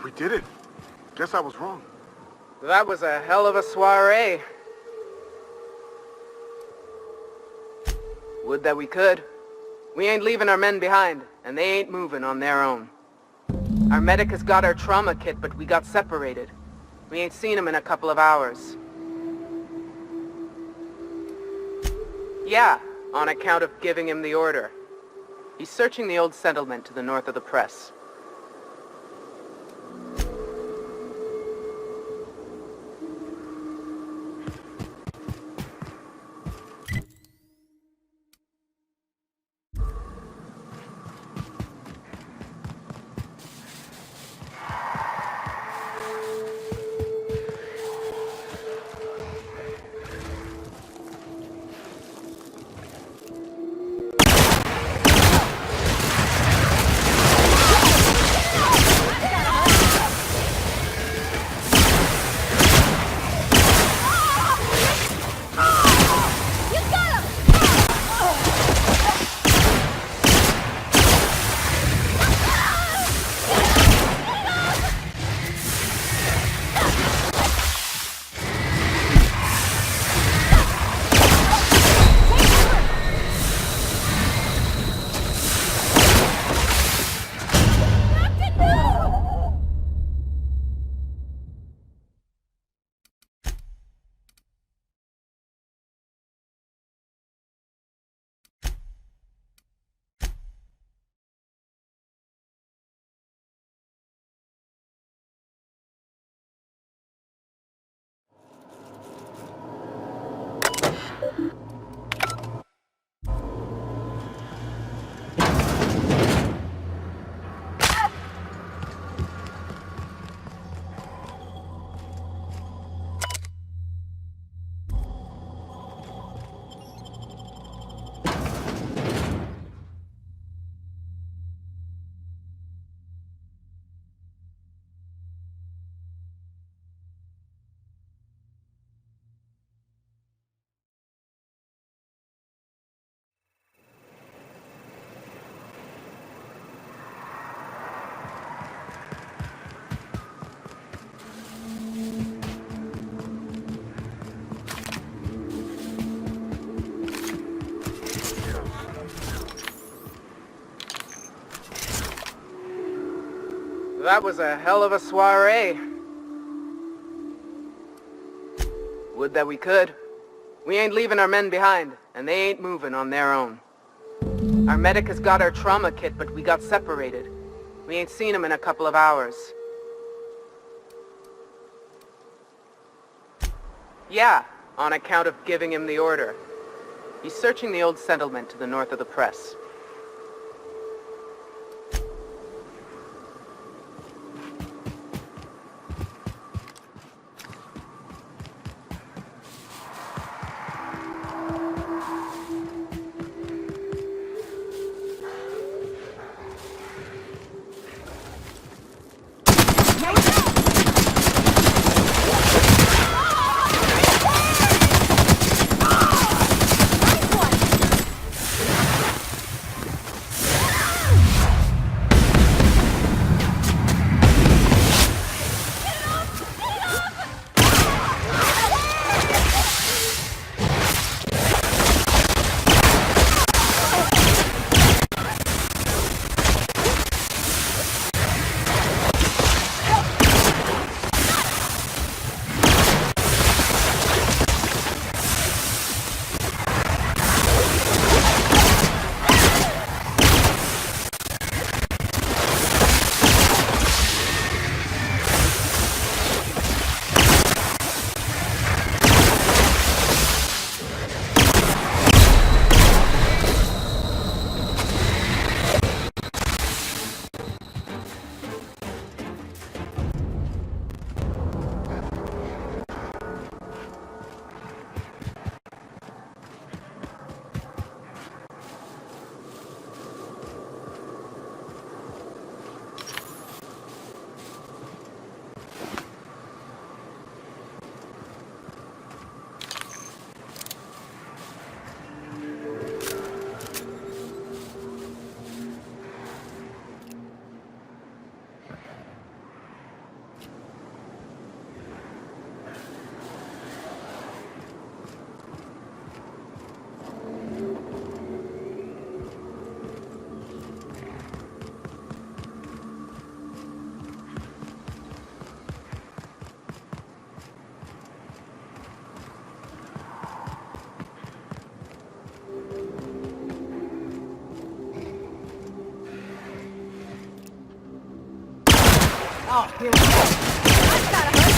[SPEAKER 16] We did it. Guess I was wrong.
[SPEAKER 17] That was a hell of a soiree. Would that we could. We ain't leaving our men behind, and they ain't moving on their own. Our medic has got our trauma kit, but we got separated. We ain't seen him in a couple of hours. Yeah, on account of giving him the order. He's searching the old settlement to the north of the press. That was a hell of a soiree. Would that we could. We ain't leaving our men behind, and they ain't moving on their own. Our medic has got our trauma kit, but we got separated. We ain't seen him in a couple of hours. Yeah, on account of giving him the order. He's searching the old settlement to the north of the press.
[SPEAKER 15] Oh, here we go. That's gotta hurt.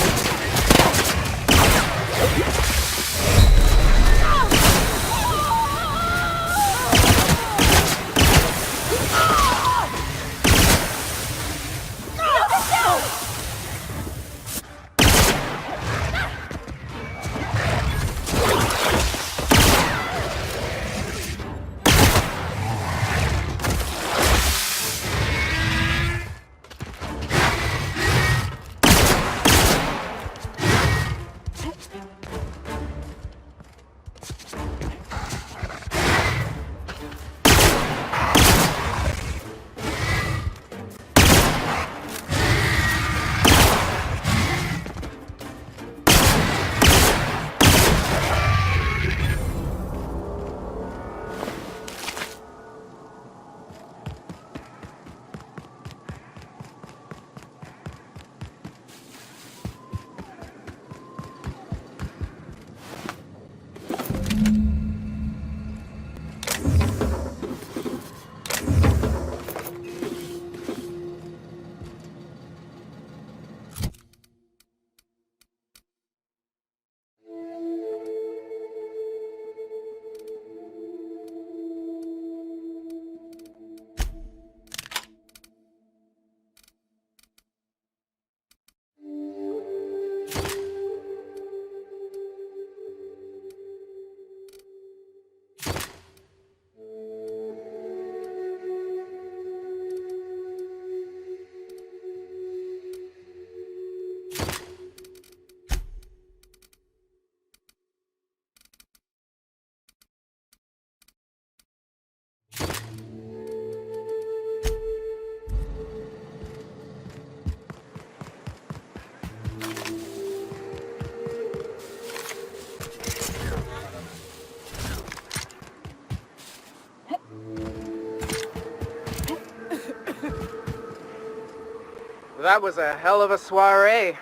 [SPEAKER 17] That was a hell of a soiree.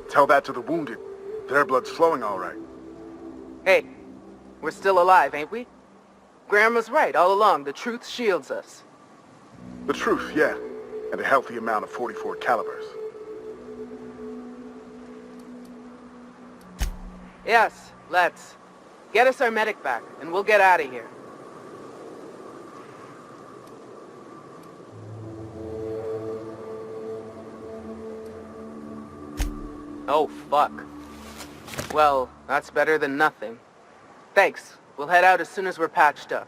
[SPEAKER 16] Tell that to the wounded. Their blood's flowing all right.
[SPEAKER 17] Hey, we're still alive, ain't we? Graham was right all along. The truth shields us.
[SPEAKER 16] The truth, yeah. And a healthy amount of 44 calibers.
[SPEAKER 17] Yes, let's. Get us our medic back, and we'll get out of here. Oh, fuck. Well, that's better than nothing. Thanks. We'll head out as soon as we're patched up.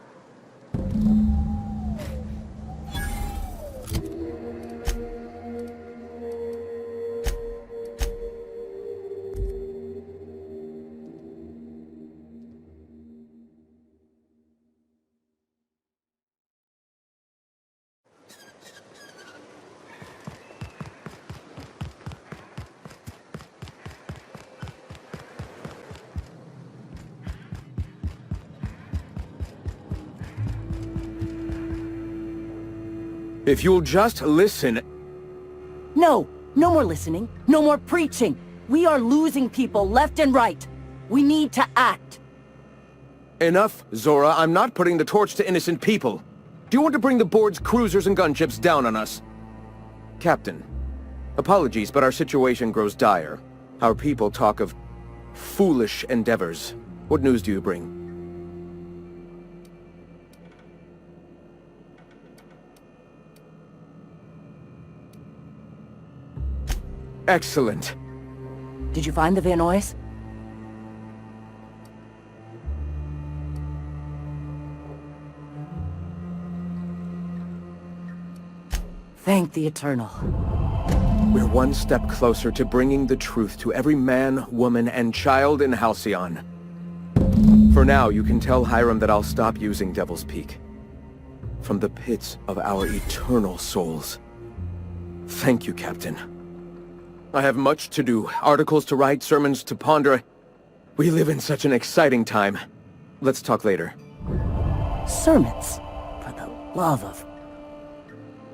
[SPEAKER 14] If you'll just listen...
[SPEAKER 13] No! No more listening. No more preaching. We are losing people left and right. We need to act.
[SPEAKER 14] Enough, Zora. I'm not putting the torch to innocent people. Do you want to bring the board's cruisers and gunships down on us? Captain, apologies, but our situation grows dire. Our people talk of foolish endeavors. What news do you bring? Excellent.
[SPEAKER 13] Did you find the Vanois? Thank the Eternal.
[SPEAKER 14] We're one step closer to bringing the truth to every man, woman, and child in Halcyon. For now, you can tell Hiram that I'll stop using Devil's Peak. From the pits of our eternal souls. Thank you, Captain. I have much to do, articles to write, sermons to ponder. We live in such an exciting time. Let's talk later.
[SPEAKER 13] Sermons? For the love of...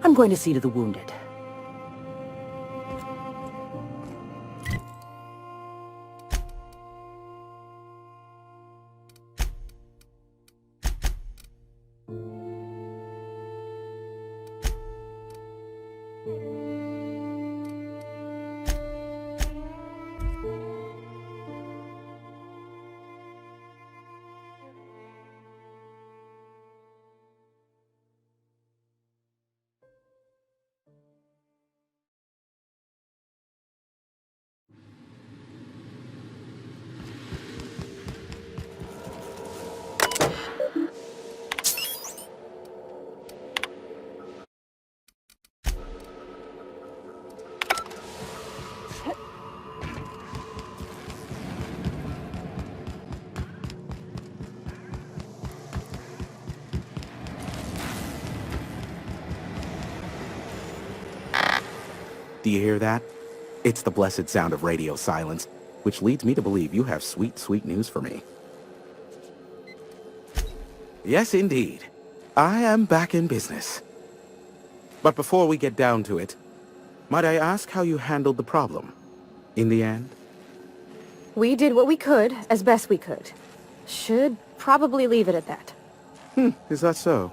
[SPEAKER 13] I'm going to see to the wounded.
[SPEAKER 18] Do you hear that? It's the blessed sound of radio silence, which leads me to believe you have sweet, sweet news for me. Yes, indeed. I am back in business. But before we get down to it, might I ask how you handled the problem? In the end?
[SPEAKER 1] We did what we could, as best we could. Should probably leave it at that.
[SPEAKER 18] Is that so?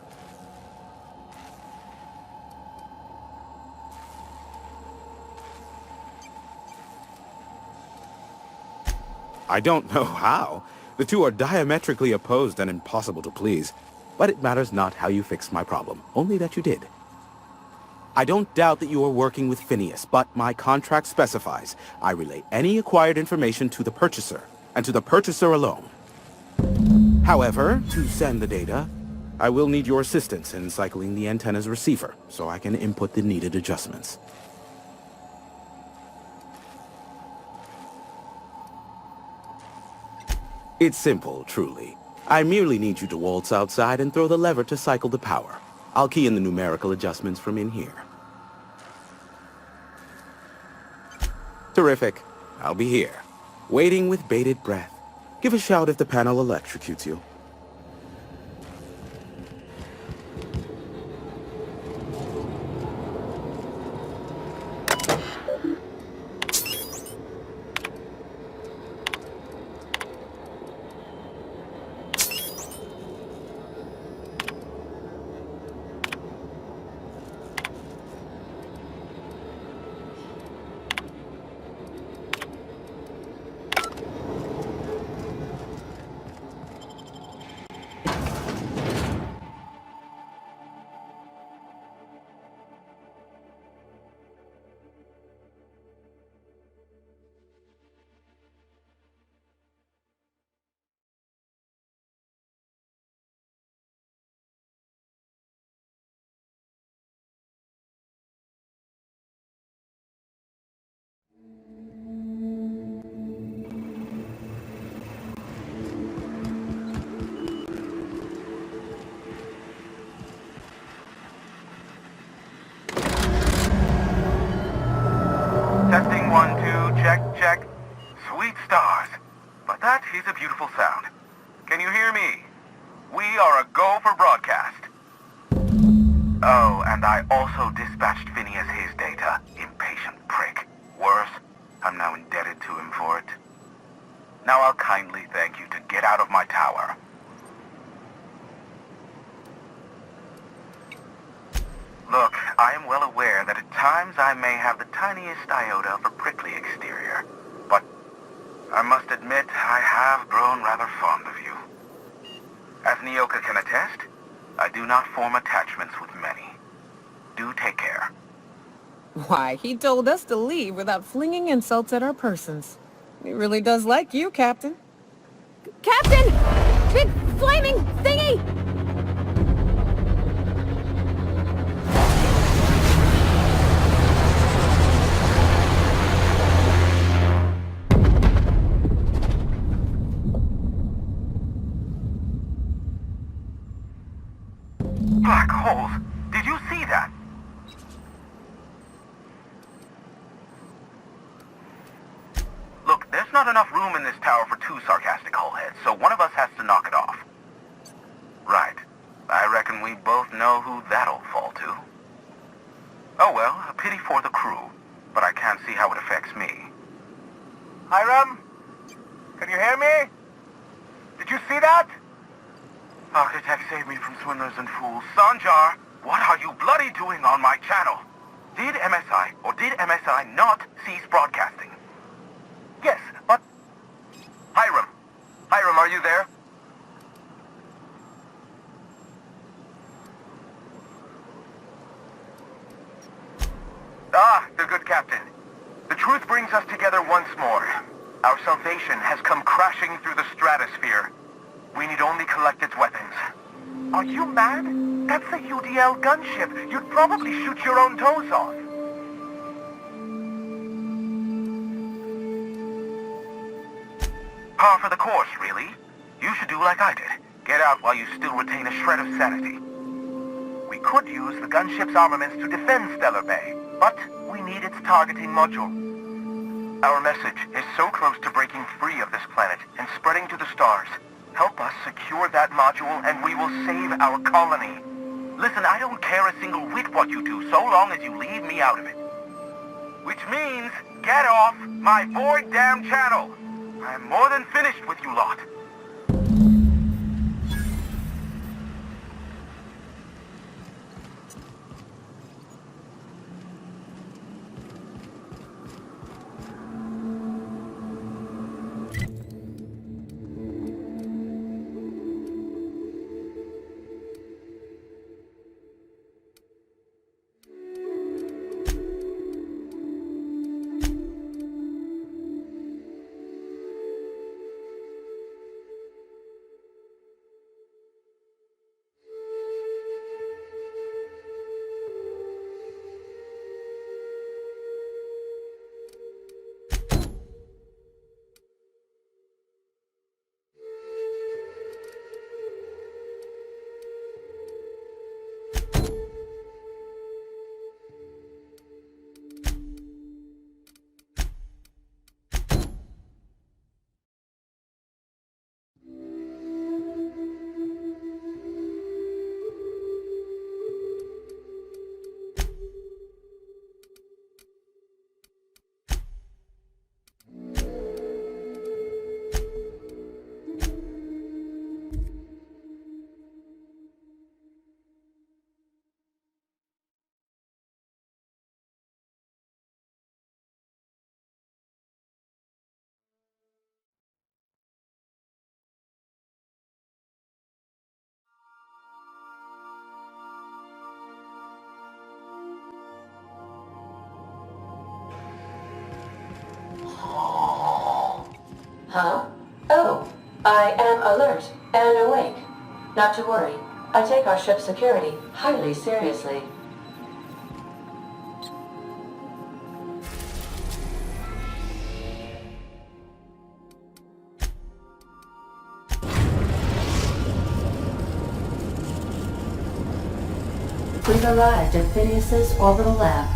[SPEAKER 18] I don't know how. The two are diametrically opposed and impossible to please. But it matters not how you fixed my problem, only that you did. I don't doubt that you are working with Phineas, but my contract specifies I relay any acquired information to the purchaser, and to the purchaser alone. However, to send the data, I will need your assistance in cycling the antenna's receiver, so I can input the needed adjustments. It's simple, truly. I merely need you to waltz outside and throw the lever to cycle the power. I'll key in the numerical adjustments from in here. Terrific. I'll be here, waiting with bated breath. Give a shout if the panel electrocutes you.
[SPEAKER 19] Testing 1, 2, check, check. Sweet stars. But that is a beautiful sound. Can you hear me? We are a go for broadcast. Oh, and I also dispatched Phineas his data. Impatient prick. Worse, I'm now indebted to him for it. Now I'll kindly thank you to get out of my tower. Look, I am well aware that at times I may have the tiniest iota of a prickly exterior, but I must admit I have grown rather fond of you. As Nyoka can attest, I do not form attachments with many. Do take care.
[SPEAKER 2] Why, he told us to leave without flinging insults at our persons. He really does like you, Captain.
[SPEAKER 1] Captain! Big flaming thingy!
[SPEAKER 19] Black holes! Did you see that? Look, there's not enough room in this tower for two sarcastic hullheads, so one of us has to knock it off. Right. I reckon we both know who that'll fall to. Oh well, a pity for the crew, but I can't see how it affects me.
[SPEAKER 6] Hiram? Can you hear me? Did you see that?
[SPEAKER 19] Architect, save me from swindlers and fools. Sanjar, what are you bloody doing on my channel? Did MSI or did MSI not cease broadcasting? Yes, but... Hiram! Hiram, are you there? Ah, the good captain. The truth brings us together once more. Our salvation has come crashing through the stratosphere. We need only collect its weapons. Are you mad? That's a UDL gunship. You'd probably shoot your own toes off. Par for the course, really. You should do like I did. Get out while you still retain a shred of sanity. We could use the gunship's armaments to defend Stellar Bay, but we need its targeting module. Our message is so close to breaking free of this planet and spreading to the stars. Help us secure that module and we will save our colony. Listen, I don't care a single whit what you do so long as you leave me out of it. Which means, get off my void damn channel. I'm more than finished with you lot.
[SPEAKER 20] Huh? Oh, I am alert and awake. Not to worry. I take our ship's security highly seriously. We've arrived at Phineas's orbital lab.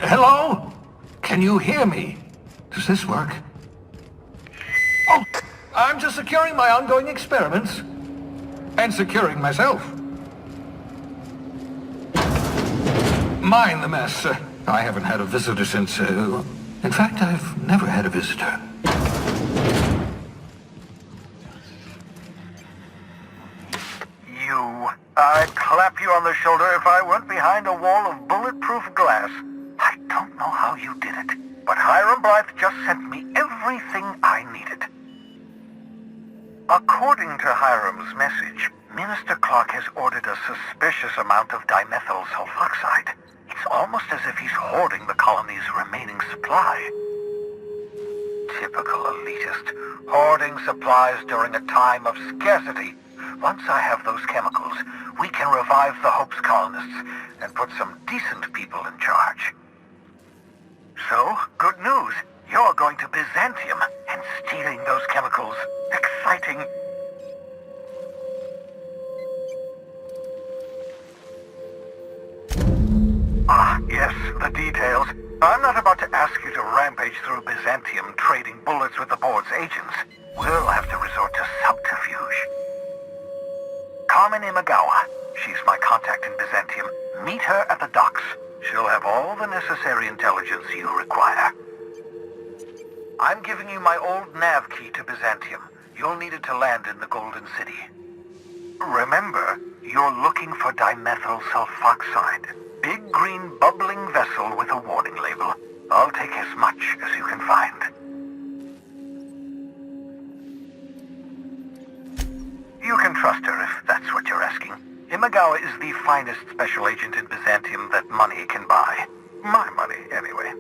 [SPEAKER 21] Hello? Can you hear me? Does this work? Oh, I'm just securing my ongoing experiments. And securing myself. Mind the mess. I haven't had a visitor since... in fact, I've never had a visitor.
[SPEAKER 19] I'd clap you on the shoulder if I weren't behind a wall of bulletproof glass. I don't know how you did it, but Hiram Blythe just sent me everything I needed. According to Hiram's message, Minister Clark has ordered a suspicious amount of dimethyl sulfoxide. It's almost as if he's hoarding the colony's remaining supply. Typical elitist, hoarding supplies during a time of scarcity. Once I have those chemicals, we can revive the Hope's colonists and put some decent people in charge. So, good news. You're going to Byzantium and stealing those chemicals. Exciting. Ah, yes, the details. I'm not about to ask you to rampage through Byzantium trading bullets with the board's agents. We'll have to resort to subterfuge. Carmen Imagawa. She's my contact in Byzantium. Meet her at the docks. She'll have all the necessary intelligence you require. I'm giving you my old nav key to Byzantium. You'll need it to land in the Golden City. Remember, you're looking for dimethyl sulfoxide. Big green bubbling vessel with a warning label. I'll take as much as you can find. You can trust her if that's what you're asking. Imagawa is the finest special agent in Byzantium that money can buy. My money, anyway.